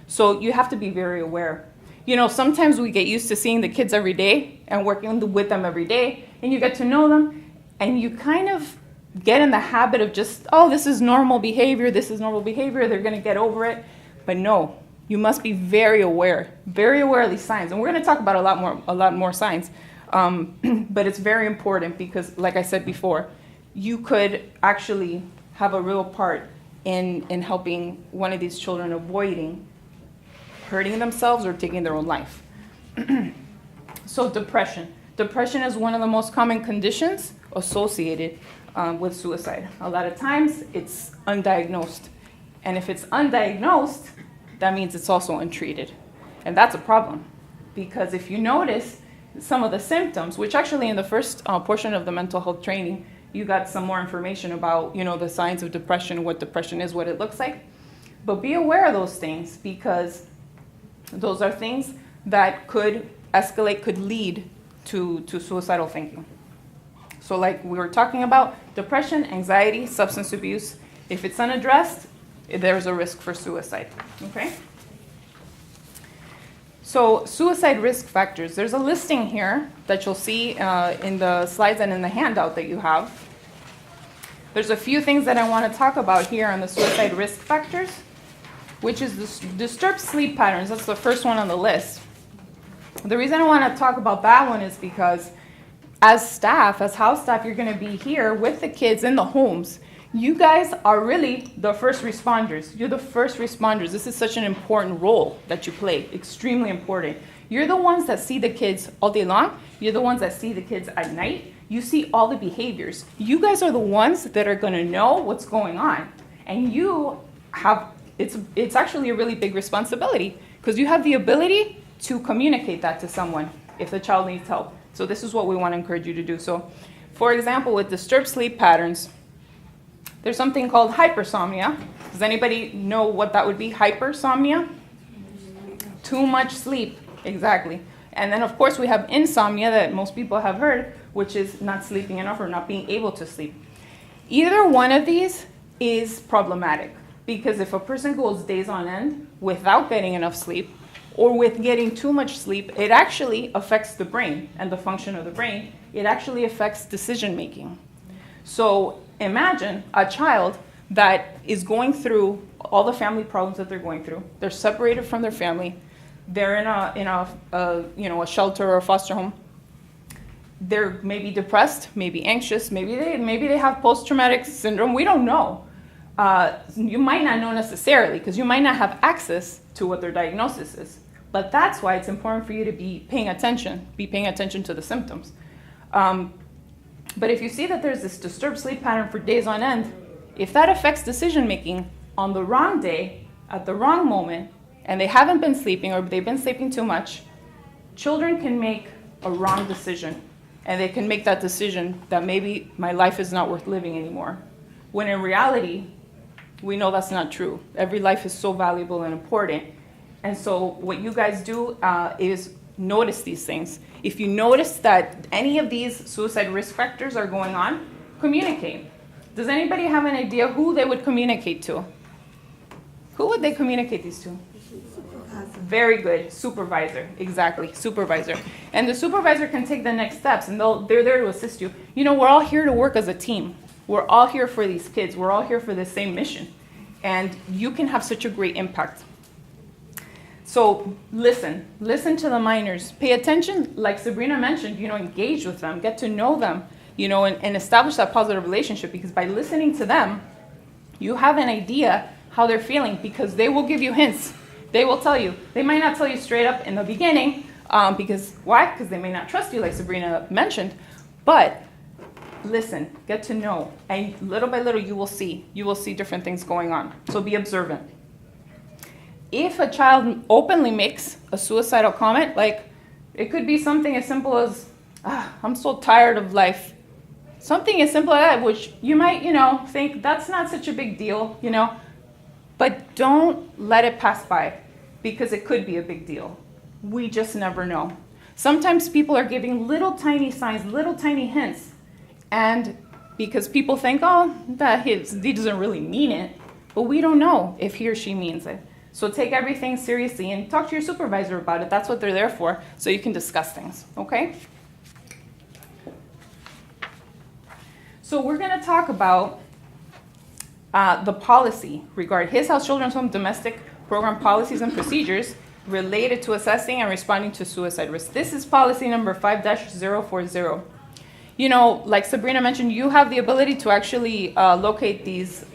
So you have to be very aware. Sometimes we get used to seeing the kids every day and working with them every day, and you get to know them, and you kind of get in the habit of just, this is normal behavior, they're going to get over it. But no, you must be very aware of these signs. And we're going to talk about a lot more signs. But it's very important because, like I said before, you could actually have a real part in helping one of these children avoiding hurting themselves or taking their own life. So depression. Depression is one of the most common conditions associated with suicide. A lot of times it's undiagnosed. And if it's undiagnosed, that means it's also untreated. And that's a problem. Because if you notice some of the symptoms, which actually in the first portion of the mental health training, you got some more information about, the signs of depression, what depression is, what it looks like. But be aware of those things, because those are things that could escalate, could lead to suicidal thinking. So like we were talking about, depression, anxiety, substance abuse, if it's unaddressed, there's a risk for suicide, okay? So suicide risk factors, there's a listing here that you'll see in the slides and in the handout that you have. There's a few things that I want to talk about here on the suicide risk factors, which is disturbed sleep patterns. That's the first one on the list. The reason I want to talk about that one is because as staff, as house staff, you're going to be here with the kids in the homes. You guys are really the first responders. You're the first responders. This is such an important role that you play, extremely important. You're the ones that see the kids all day long. You're the ones that see the kids at night. You see all the behaviors. You guys are the ones that are going to know what's going on. And you have, it's actually a really big responsibility, because you have the ability to communicate that to someone if the child needs help. So this is what we want to encourage you to do. So, for example, with disturbed sleep patterns, there's something called hypersomnia. Does anybody know what that would be? Hypersomnia? Too much sleep, exactly. And then, of course, we have insomnia that most people have heard, which is not sleeping enough or not being able to sleep. Either one of these is problematic, because if a person goes days on end without getting enough sleep, or with getting too much sleep, it actually affects the brain and the function of the brain. It actually affects decision making. So imagine a child that is going through all the family problems that they're going through. They're separated from their family. They're in a shelter or a foster home. They're maybe depressed, maybe anxious, maybe they have post-traumatic syndrome. We don't know. You might not know necessarily, because you might not have access to what their diagnosis is. But that's why it's important for you to be paying attention to the symptoms. But if you see that there's this disturbed sleep pattern for days on end, if that affects decision making on the wrong day, at the wrong moment, and they haven't been sleeping or they've been sleeping too much, children can make a wrong decision. And they can make that decision that maybe my life is not worth living anymore. When in reality, we know that's not true. Every life is so valuable and important. And so what you guys do is notice these things. If you notice that any of these suicide risk factors are going on, communicate. Does anybody have an idea who they would communicate to? Who would they communicate these to? Very good. Supervisor. Exactly. Supervisor. And the supervisor can take the next steps, and they're there to assist you. You know, we're all here to work as a team. We're all here for these kids. We're all here for the same mission. And you can have such a great impact. So listen to the minors. Pay attention, like Sabrina mentioned, engage with them, get to know them, and establish that positive relationship, because by listening to them, you have an idea how they're feeling, because they will give you hints. They will tell you. They might not tell you straight up in the beginning, because why? Because they may not trust you, like Sabrina mentioned. But listen, get to know, and little by little you will see different things going on. So be observant. If a child openly makes a suicidal comment, like it could be something as simple as, I'm so tired of life. Something as simple as that, which you might, think that's not such a big deal, but don't let it pass by, because it could be a big deal. We just never know. Sometimes people are giving little tiny signs, little tiny hints, and because people think, he doesn't really mean it, but we don't know if he or she means it. So take everything seriously and talk to your supervisor about it. That's what they're there for, so you can discuss things, okay? So we're going to talk about the policy regarding His House Children's Home Domestic Program policies and procedures related to assessing and responding to suicide risk. This is policy number 5-040. Like Sabrina mentioned, you have the ability to actually locate these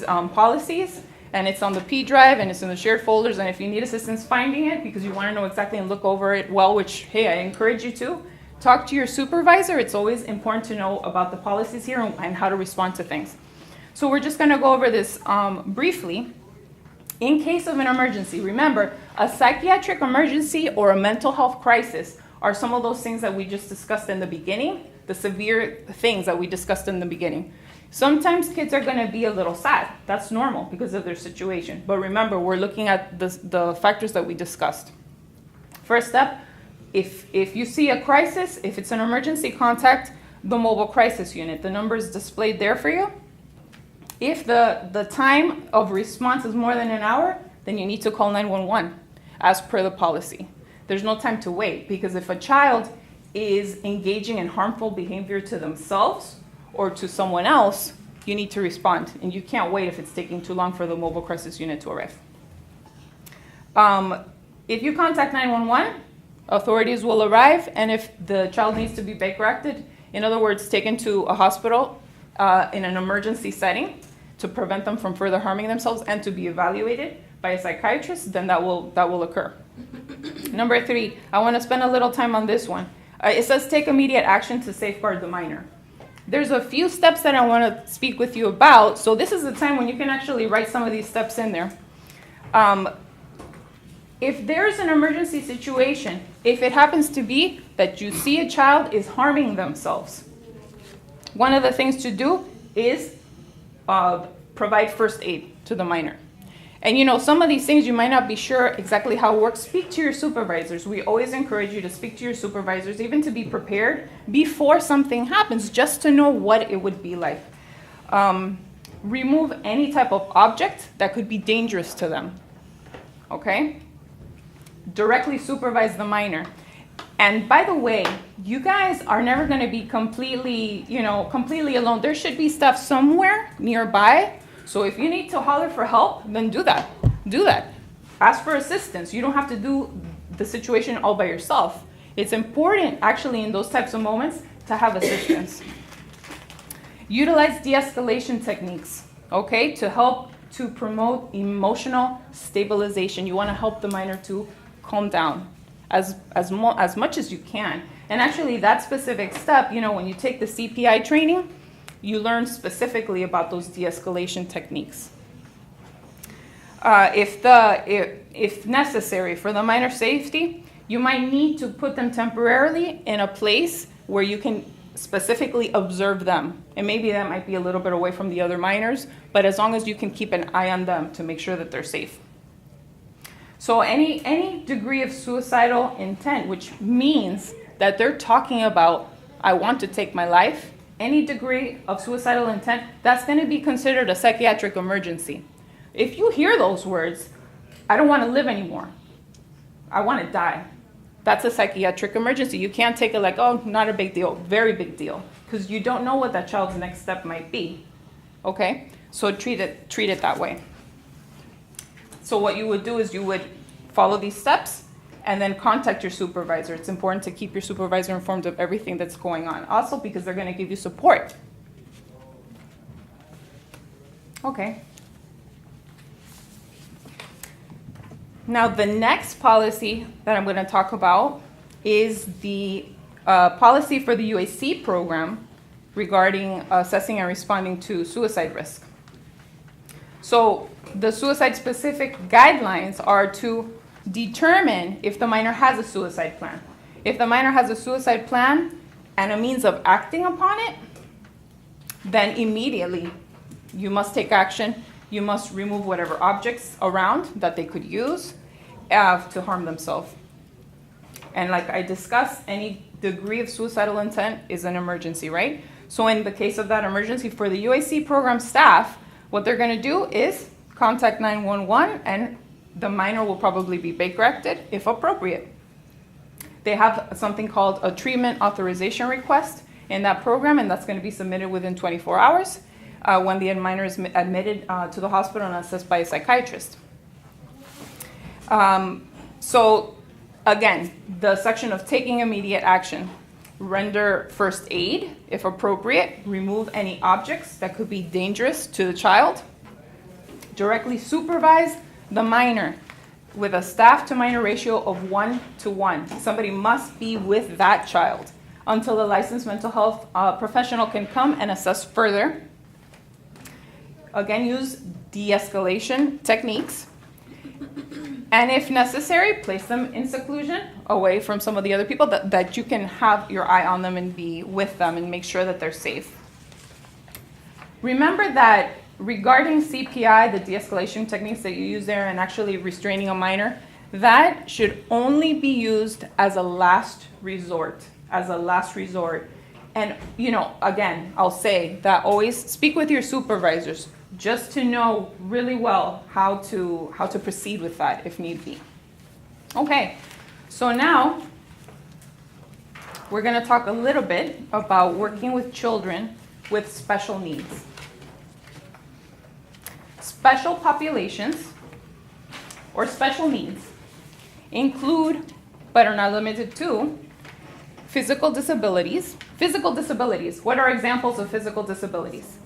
policies, and it's on the P drive and it's in the shared folders. And if you need assistance finding it because you want to know exactly and look over it well, which, hey, I encourage you to, talk to your supervisor. It's always important to know about the policies here and how to respond to things. So we're just going to go over this briefly. In case of an emergency, remember, a psychiatric emergency or a mental health crisis are some of those things that we just discussed in the beginning, the severe things that we discussed in the beginning. Sometimes kids are going to be a little sad. That's normal because of their situation. But remember, we're looking at the factors that we discussed. First step, if you see a crisis, if it's an emergency, contact the mobile crisis unit. The number is displayed there for you. If the time of response is more than an hour, then you need to call 911 as per the policy. There's no time to wait, because if a child is engaging in harmful behavior to themselves or to someone else, you need to respond, and you can't wait if it's taking too long for the mobile crisis unit to arrive. If you contact 911, authorities will arrive, and if the child needs to be bed corrected, in other words, taken to a hospital in an emergency setting to prevent them from further harming themselves and to be evaluated by a psychiatrist, then that will occur. Number 3, I want to spend a little time on this one. It says take immediate action to safeguard the minor. There's a few steps that I want to speak with you about, so this is the time when you can actually write some of these steps in there. If there's an emergency situation, if it happens to be that you see a child is harming themselves, one of the things to do is provide first aid to the minor. And some of these things you might not be sure exactly how it works. Speak to your supervisors. We always encourage you to speak to your supervisors, even to be prepared before something happens, just to know what it would be like. Remove any type of object that could be dangerous to them. Okay? Directly supervise the minor. And by the way, you guys are never going to be completely alone. There should be stuff somewhere nearby. So if you need to holler for help, then do that. Do that. Ask for assistance. You don't have to do the situation all by yourself. It's important, actually, in those types of moments to have assistance. Utilize de-escalation techniques, okay, to help to promote emotional stabilization. You want to help the minor to calm down as much as you can. And actually, that specific step, when you take the CPI training, you learn specifically about those de-escalation techniques. If necessary for the minor safety, you might need to put them temporarily in a place where you can specifically observe them. And maybe that might be a little bit away from the other minors, but as long as you can keep an eye on them to make sure that they're safe. So any degree of suicidal intent, which means that they're talking about, I want to take my life, any degree of suicidal intent, that's going to be considered a psychiatric emergency. If you hear those words, I don't want to live anymore, I want to die, that's a psychiatric emergency. You can't take it like, oh, not a big deal. Very big deal, because you don't know what that child's next step might be. Okay? So treat it that way. So what you would do is you would follow these steps and then contact your supervisor. It's important to keep your supervisor informed of everything that's going on. Also, because they're going to give you support. Okay. Now, the next policy that I'm going to talk about is the policy for the UAC program regarding assessing and responding to suicide risk. So the suicide-specific guidelines are to determine if the minor has a suicide plan. If the minor has a suicide plan and a means of acting upon it, then immediately you must take action. You must remove whatever objects around that they could use to harm themselves. And like I discussed, any degree of suicidal intent is an emergency, right? So in the case of that emergency, for the UAC program staff, what they're going to do is contact 911, and the minor will probably be bed corrected if appropriate. They have something called a treatment authorization request in that program, and that's going to be submitted within 24 hours when the minor is admitted to the hospital and assessed by a psychiatrist. So again, the section of taking immediate action: render first aid if appropriate, remove any objects that could be dangerous to the child, directly supervise the minor with a staff to minor ratio of 1:1. Somebody must be with that child until the licensed mental health professional can come and assess further. Again, use de-escalation techniques. And if necessary, place them in seclusion away from some of the other people that you can have your eye on them and be with them and make sure that they're safe. Remember that regarding CPI, the de-escalation techniques that you use there and actually restraining a minor, that should only be used as a last resort, And, again, I'll say that always speak with your supervisors just to know really well how to proceed with that if need be. Okay, so now we're going to talk a little bit about working with children with special needs. Special populations or special needs include, but are not limited to, physical disabilities. Physical disabilities. What are examples of physical disabilities?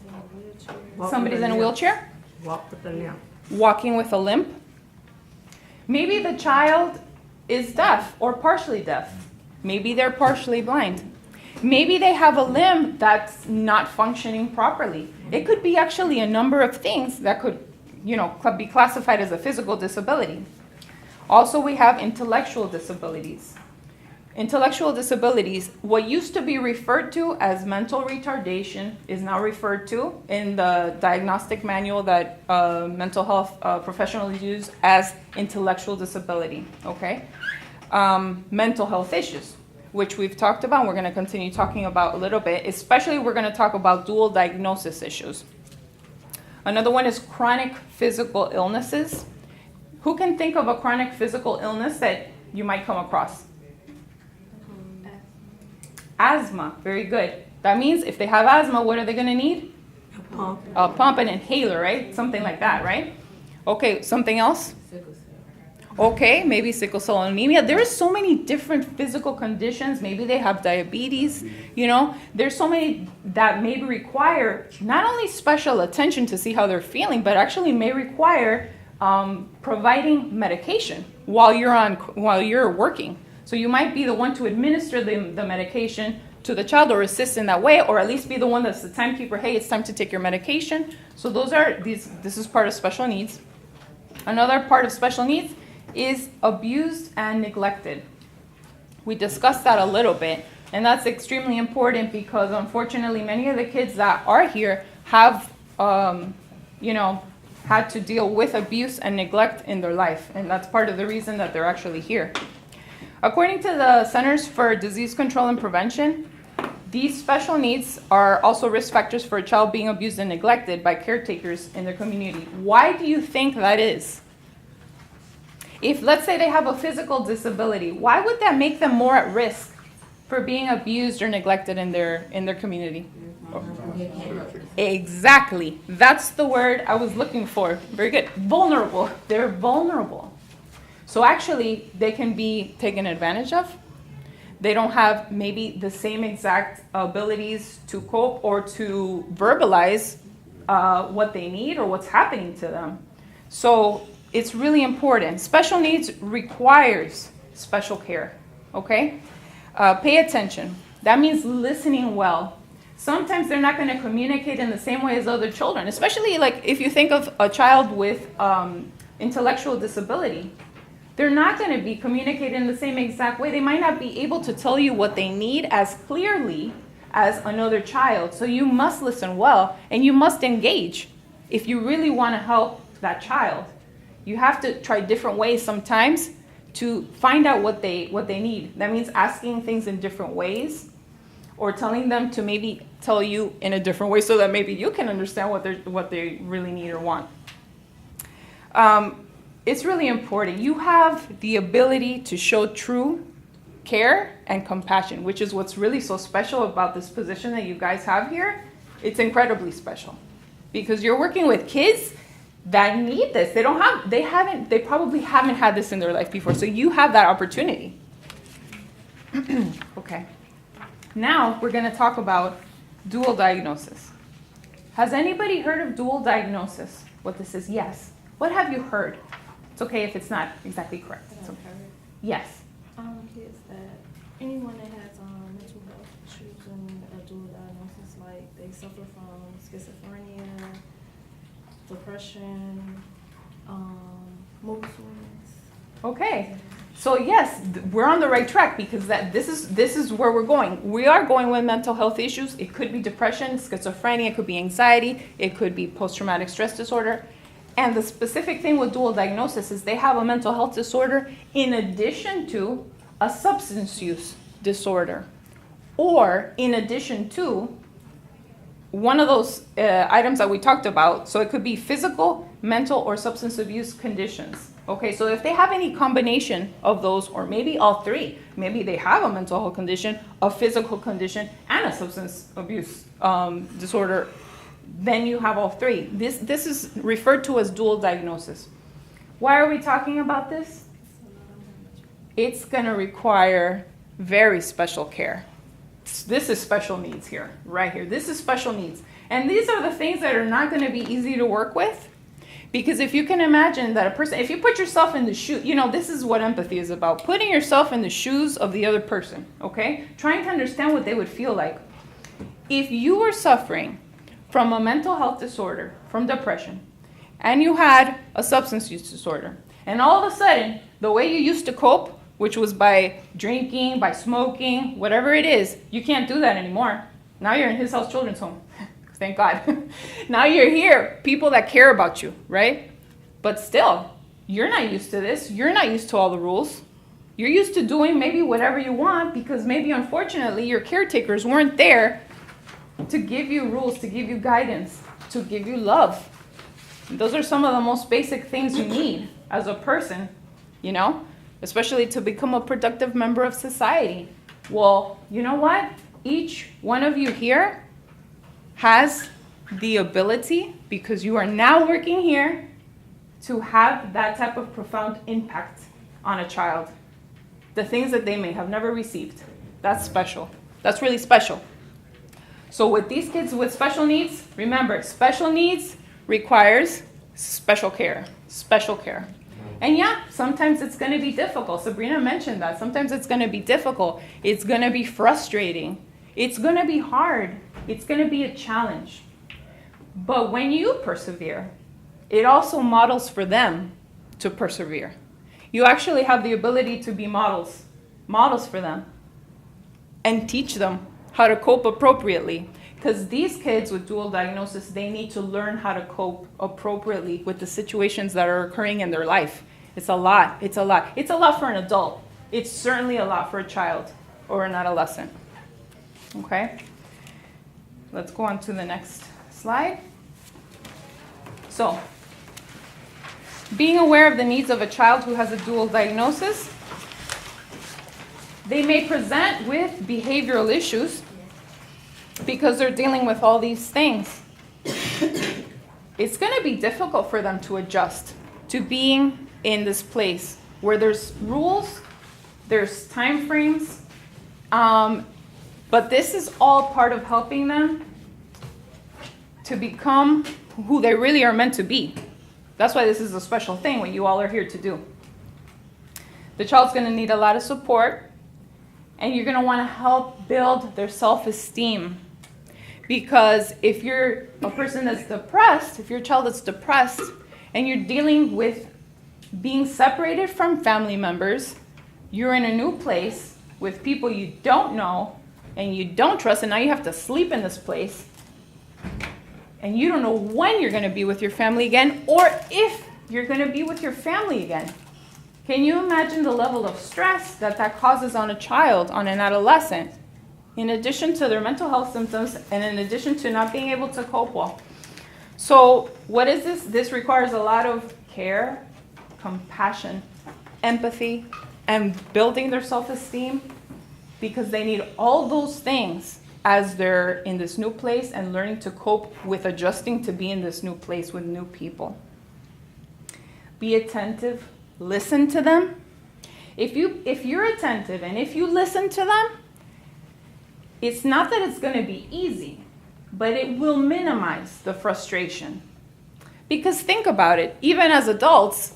Somebody's in a wheelchair? Walk with a limp. Walking with a limp. Maybe the child is deaf or partially deaf. Maybe they're partially blind. Maybe they have a limb that's not functioning properly. It could be actually a number of things that could, be classified as a physical disability. Also, we have intellectual disabilities. Intellectual disabilities, what used to be referred to as mental retardation is now referred to in the diagnostic manual that mental health professionals use as intellectual disability, okay? Mental health issues, which we've talked about, we're going to continue talking about a little bit, especially we're going to talk about dual diagnosis issues. Another one is chronic physical illnesses. Who can think of a chronic physical illness that you might come across? Asthma, very good. That means if they have asthma, what are they going to need? A pump, an inhaler, right? Something like that, right? Okay, something else? Okay, maybe sickle cell anemia. There's so many different physical conditions. Maybe they have diabetes, There's so many that maybe require not only special attention to see how they're feeling, but actually may require providing medication while you're working. So you might be the one to administer the medication to the child or assist in that way, or at least be the one that's the timekeeper. Hey, it's time to take your medication. So this is part of special needs. Another part of special needs is abused and neglected. We discussed that a little bit, and that's extremely important because unfortunately many of the kids that are here have, had to deal with abuse and neglect in their life, and that's part of the reason that they're actually here. According to the Centers for Disease Control and Prevention, these special needs are also risk factors for a child being abused and neglected by caretakers in their community. Why do you think that is? If, let's say, they have a physical disability, why would that make them more at risk for being abused or neglected in their community? Exactly. That's the word I was looking for. Very good. Vulnerable. They're vulnerable. So actually, they can be taken advantage of. They don't have maybe the same exact abilities to cope or to verbalize what they need or what's happening to them. So it's really important. Special needs requires special care, okay? Pay attention. That means listening well. Sometimes they're not going to communicate in the same way as other children, especially like if you think of a child with intellectual disability. They're not going to be communicating in the same exact way. They might not be able to tell you what they need as clearly as another child. So you must listen well and you must engage if you really want to help that child. You have to try different ways sometimes to find out what they need. That means asking things in different ways or telling them to maybe tell you in a different way so that maybe you can understand what they really need or want. It's really important. You have the ability to show true care and compassion, which is what's really so special about this position that you guys have here. It's incredibly special because you're working with kids that need this. They probably haven't had this in their life before. So you have that opportunity. Okay. Now we're going to talk about dual diagnosis. Has anybody heard of dual diagnosis? What this is? Yes. What have you heard? It's okay if it's not exactly correct. It's okay. Yes. Kids that anyone that has mental health issues and a dual diagnosis, like they suffer from schizophrenia, depression, mood swings, Okay. So yes, we're on the right track because this is where we're going. We are going with mental health issues. It could be depression, schizophrenia, it could be anxiety, it could be post-traumatic stress disorder. And the specific thing with dual diagnosis is they have a mental health disorder in addition to a substance use disorder, or in addition to one of those items that we talked about. So it could be physical, mental, or substance abuse conditions. Okay, so if they have any combination of those, or maybe all three, maybe they have a mental health condition, a physical condition, and a substance abuse disorder, then you have all three. This is referred to as dual diagnosis. Why are we talking about this? It's going to require very special care. This is special needs here, right here. This is special needs. And these are the things that are not going to be easy to work with. Because if you can imagine that a person, if you put yourself in the shoe, this is what empathy is about. Putting yourself in the shoes of the other person, okay? Trying to understand what they would feel like. If you were suffering from a mental health disorder, from depression, and you had a substance use disorder, and all of a sudden, the way you used to cope, which was by drinking, by smoking, whatever it is, you can't do that anymore. Now you're in His House Children's Home. Thank God. Now you're here, people that care about you, right? But still, you're not used to this. You're not used to all the rules. You're used to doing maybe whatever you want because maybe, unfortunately, your caretakers weren't there to give you rules, to give you guidance, to give you love. And those are some of the most basic things you need as a person, especially to become a productive member of society. Well, you know what? Each one of you here has the ability, because you are now working here, to have that type of profound impact on a child. The things that they may have never received. That's special. That's really special. So with these kids with special needs, remember, special needs requires special care. Special care. And yeah, sometimes it's going to be difficult. Sabrina mentioned that. Sometimes it's going to be difficult. It's going to be frustrating. It's going to be hard. It's going to be a challenge. But when you persevere, it also models for them to persevere. You actually have the ability to be models for them, and teach them how to cope appropriately. Because these kids with dual diagnosis, they need to learn how to cope appropriately with the situations that are occurring in their life. It's a lot. It's a lot. It's a lot for an adult. It's certainly a lot for a child or an adolescent. Okay? Let's go on to the next slide. So, being aware of the needs of a child who has a dual diagnosis, they may present with behavioral issues because they're dealing with all these things. It's going to be difficult for them to adjust to being in this place where there's rules, there's time frames, but this is all part of helping them to become who they really are meant to be. That's why this is a special thing, what you all are here to do. The child's going to need a lot of support, and you're going to want to help build their self-esteem. Because if you're a person that's depressed, if you're a child that's depressed, and you're dealing with being separated from family members, you're in a new place with people you don't know and you don't trust, and now you have to sleep in this place, and you don't know when you're going to be with your family again, or if you're going to be with your family again. Can you imagine the level of stress that causes on a child, on an adolescent, in addition to their mental health symptoms and in addition to not being able to cope well? So what is this? This requires a lot of care, compassion, empathy, and building their self-esteem, because they need all those things as they're in this new place and learning to cope with adjusting to be in this new place with new people. Be attentive. Listen to them. If you're attentive and if you listen to them, it's not that it's going to be easy, but it will minimize the frustration. Because think about it, even as adults,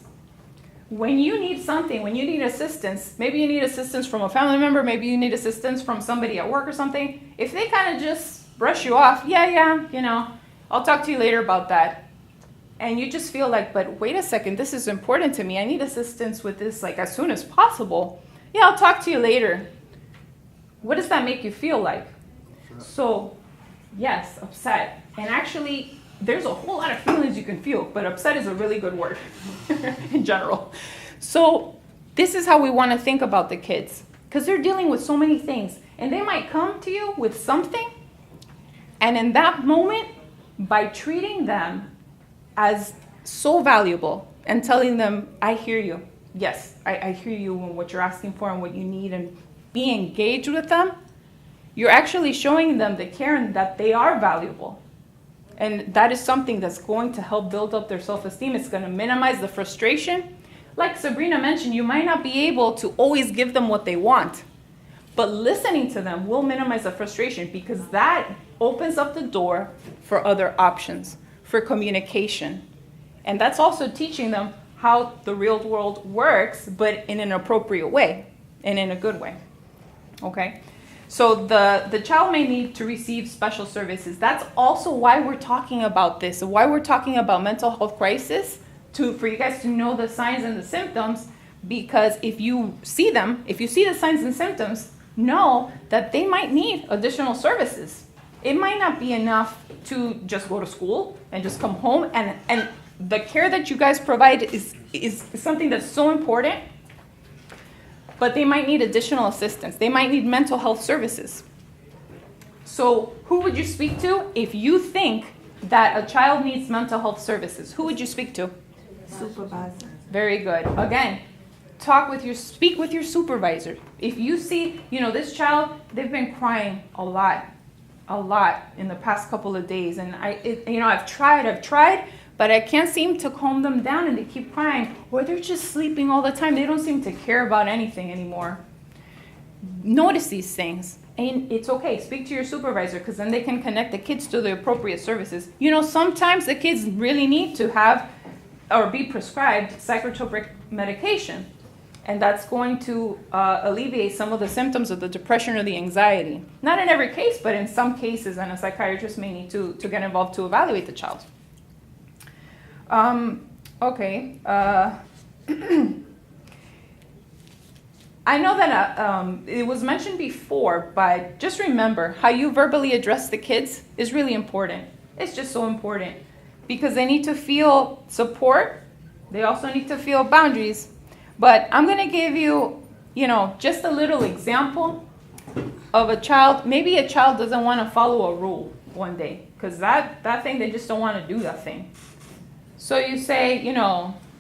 when you need something, when you need assistance, maybe you need assistance from a family member, maybe you need assistance from somebody at work or something, if they kind of just brush you off, yeah, I'll talk to you later about that. and you just feel like, but wait a second, this is important to me. I need assistance with this like as soon as possible. Yeah, I'll talk to you later. What does that make you feel like? So, yes, upset. And actually, there's a whole lot of feelings you can feel, but upset is a really good word in general. So, this is how we want to think about the kids, because they're dealing with so many things. And they might come to you with something, and in that moment, by treating them as so valuable and telling them, I hear you. Yes, I hear you and what you're asking for and what you need, and be engaged with them, you're actually showing them the care and that they are valuable. And that is something that's going to help build up their self-esteem. It's going to minimize the frustration. Like Sabrina mentioned, you might not be able to always give them what they want, but listening to them will minimize the frustration, because that opens up the door for other options, for communication. And that's also teaching them how the real world works, but in an appropriate way and in a good way. Okay? So the child may need to receive special services. That's also why we're talking about this, why we're talking about mental health crisis, for you guys to know the signs and the symptoms, because if you see them, if you see the signs and symptoms, know that they might need additional services. It might not be enough to just go to school and just come home, and the care that you guys provide is something that's so important, but they might need additional assistance. They might need mental health services. So who would you speak to if you think that a child needs mental health services? Who would you speak to? Supervisor. Very good. Again, speak with your supervisor. If you see, this child, they've been crying a lot in the past couple of days, and I've tried, but I can't seem to calm them down, and they keep crying, or they're just sleeping all the time. They don't seem to care about anything anymore. Notice these things, and it's okay. Speak to your supervisor, because then they can connect the kids to the appropriate services. Sometimes the kids really need to have or be prescribed psychotropic medication, and that's going to alleviate some of the symptoms of the depression or the anxiety. Not in every case, but in some cases, and a psychiatrist may need to get involved to evaluate the child. Okay. I know that it was mentioned before, but just remember how you verbally address the kids is really important. It's just so important, because they need to feel support. They also need to feel boundaries. But I'm going to give you, just a little example of a child. Maybe a child doesn't want to follow a rule one day, because that thing, they just don't want to do that thing. So you say,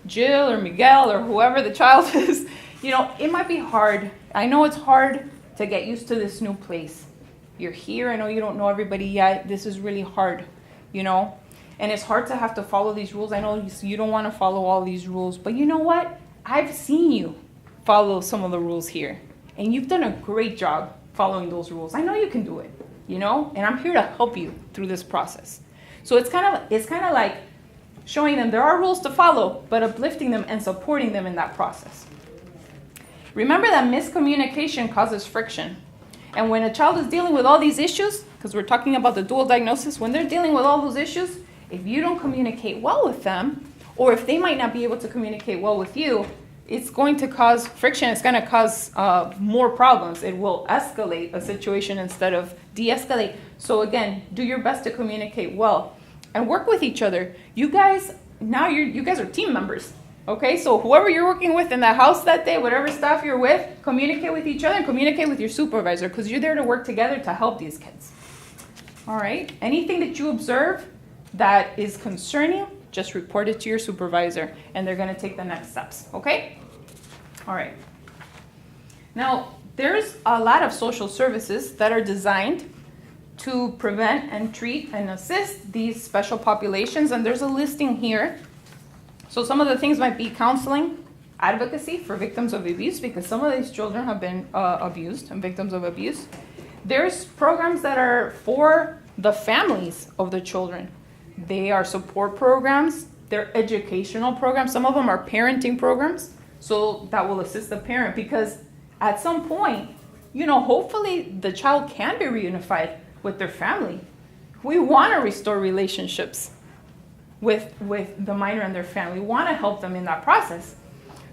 Jill or Miguel or whoever the child is, it might be hard. I know it's hard to get used to this new place. You're here. I know you don't know everybody yet. This is really hard, and it's hard to have to follow these rules. I know you don't want to follow all these rules, but you know what? I've seen you follow some of the rules here, and you've done a great job following those rules. I know you can do it, and I'm here to help you through this process. So it's kind of like showing them there are rules to follow, but uplifting them and supporting them in that process. Remember that miscommunication causes friction. And when a child is dealing with all these issues, because we're talking about the dual diagnosis, when they're dealing with all those issues, if you don't communicate well with them, or if they might not be able to communicate well with you, it's going to cause friction. It's going to cause more problems. It will escalate a situation instead of de-escalate. So again, do your best to communicate well and work with each other. You guys are team members. Okay, so whoever you're working with in the house that day, whatever staff you're with, communicate with each other and communicate with your supervisor, because you're there to work together to help these kids. All right, anything that you observe that is concerning, just report it to your supervisor, and they're going to take the next steps. Okay? All right. Now, there's a lot of social services that are designed to prevent and treat and assist these special populations, and there's a listing here. So some of the things might be counseling, advocacy for victims of abuse, because some of these children have been abused and victims of abuse. There's programs that are for the families of the children. They are support programs, they're educational programs. Some of them are parenting programs, so that will assist the parent, because at some point, hopefully the child can be reunified with their family. We want to restore relationships. with the minor and their family. We want to help them in that process.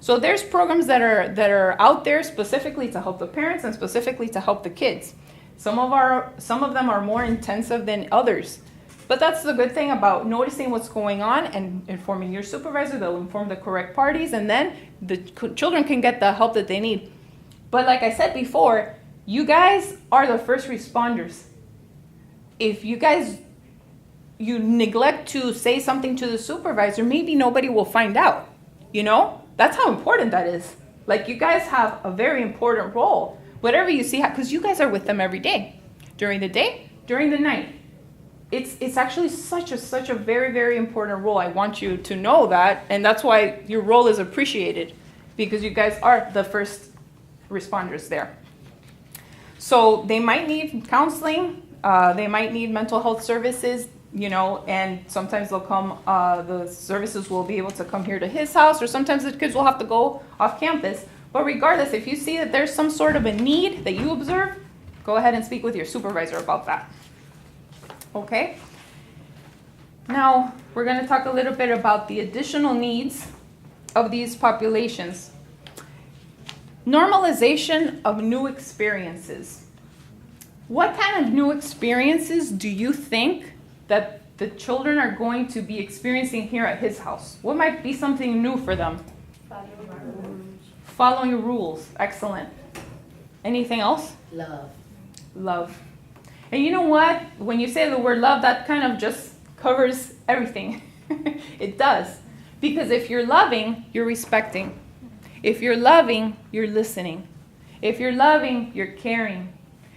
So there's programs that are out there specifically to help the parents and specifically to help the kids. Some of them are more intensive than others. But that's the good thing about noticing what's going on and informing your supervisor. They'll inform the correct parties, and then the children can get the help that they need. But like I said before, you guys are the first responders. If you neglect to say something to the supervisor, maybe nobody will find out. That's how important that is. Like, you guys have a very important role. Whatever you see, because you guys are with them every day. During the day, during the night. It's actually such a very, very important role. I want you to know that, and that's why your role is appreciated, because you guys are the first responders there. So they might need counseling, they might need mental health services, and sometimes they'll come, the services will be able to come here to his house, or sometimes the kids will have to go off campus. But regardless, if you see that there's some sort of a need that you observe, go ahead and speak with your supervisor about that. Okay? Now, we're going to talk a little bit about the additional needs of these populations. Normalization of new experiences. What kind of new experiences do you think that the children are going to be experiencing here at his house? What might be something new for them? Following rules. Excellent. Anything else? Love. And you know what? When you say the word love, that kind of just covers everything. It does. Because if you're loving, you're respecting. If you're loving, you're listening. If you're loving, you're caring.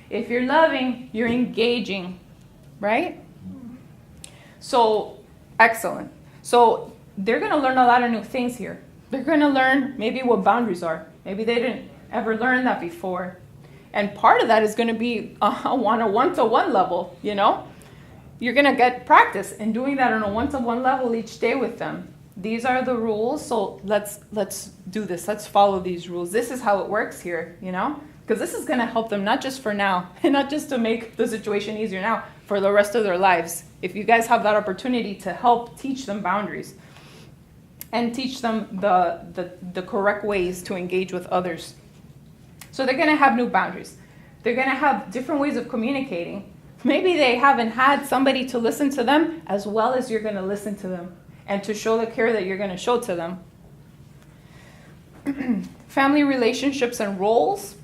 If you're loving, you're engaging. Right? So, excellent. So, they're going to learn a lot of new things here. They're going to learn maybe what boundaries are. Maybe they didn't ever learn that before. And part of that is going to be on a one-to-one level, You're going to get practice in doing that on a one-to-one level each day with them. These are the rules, so let's do this. Let's follow these rules. This is how it works here, Because this is going to help them not just for now, and not just to make the situation easier now, for the rest of their lives. If you guys have that opportunity to help teach them boundaries and teach them the correct ways to engage with others. So they're going to have new boundaries. They're going to have different ways of communicating. Maybe they haven't had somebody to listen to them as well as you're going to listen to them and to show the care that you're going to show to them. Family relationships and roles.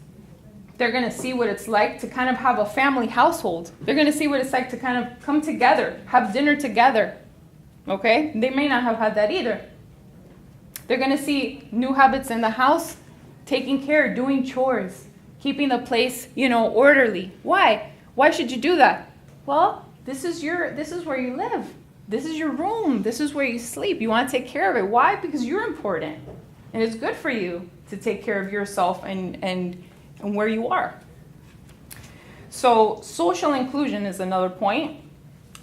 They're going to see what it's like to kind of have a family household. They're going to see what it's like to kind of come together, have dinner together. Okay? They may not have had that either. They're going to see new habits in the house. Taking care, doing chores, keeping the place, orderly. Why? Why should you do that? Well, this is where you live. This is your room. This is where you sleep. You want to take care of it. Why? Because you're important. And it's good for you to take care of yourself and where you are. So social inclusion is another point.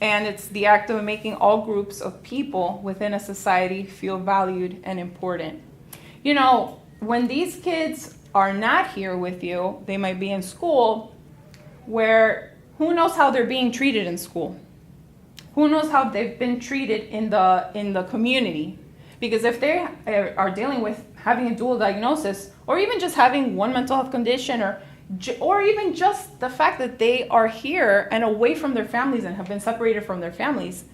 And it's the act of making all groups of people within a society feel valued and important. When these kids are not here with you, they might be in school where who knows how they're being treated in school? Who knows how they've been treated in the community? Because if they are dealing with having a dual diagnosis, or even just having one mental health condition, or even just the fact that they are here and away from their families and have been separated from their families,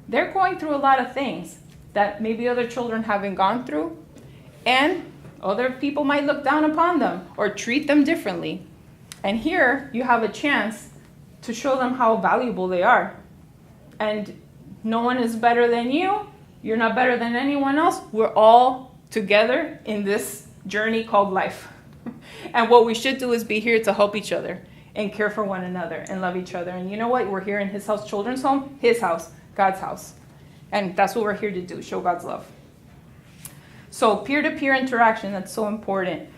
they're going through a lot of things that maybe other children haven't gone through, and other people might look down upon them or treat them differently. And here you have a chance to show them how valuable they are. And no one is better than you. You're not better than anyone else. We're all together in this journey called life. And what we should do is be here to help each other and care for one another and love each other. And you know what? We're here in his house, children's home, his house, God's house. And that's what we're here to do, show God's love. So peer-to-peer interaction, that's so important.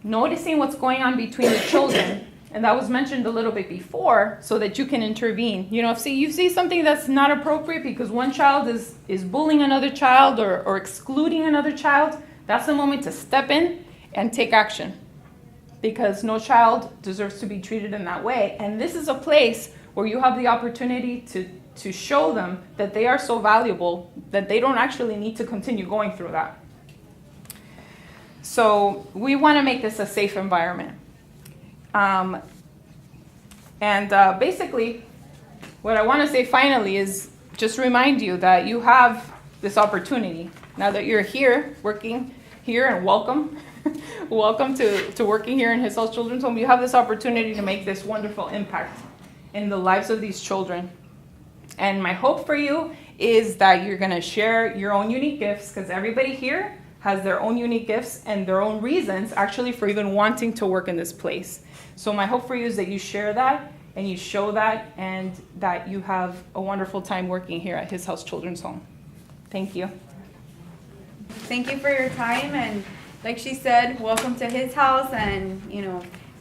Noticing what's going on between the children. And that was mentioned a little bit before, so that you can intervene. If you see something that's not appropriate because one child is bullying another child or excluding another child, that's the moment to step in and take action. Because no child deserves to be treated in that way. And this is a place where you have the opportunity to show them that they are so valuable that they don't actually need to continue going through that. So we want to make this a safe environment. Basically, what I want to say finally is just remind you that you have this opportunity. Now that you're here, working here, and welcome. Welcome to working here in His House Children's Home. You have this opportunity to make this wonderful impact in the lives of these children. And my hope for you is that you're going to share your own unique gifts, because everybody here has their own unique gifts and their own reasons actually for even wanting to work in this place. So my hope for you is that you share that and you show that, and that you have a wonderful time working here at His House Children's Home. Thank you. Thank you for your time, and like she said, welcome to His house, and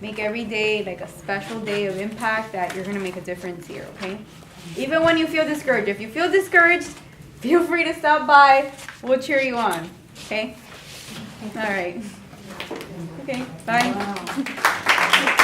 make every day like a special day of impact that you're going to make a difference here, okay? Even when you feel discouraged. If you feel discouraged, feel free to stop by. We'll cheer you on, okay? All right. Okay, bye. Wow.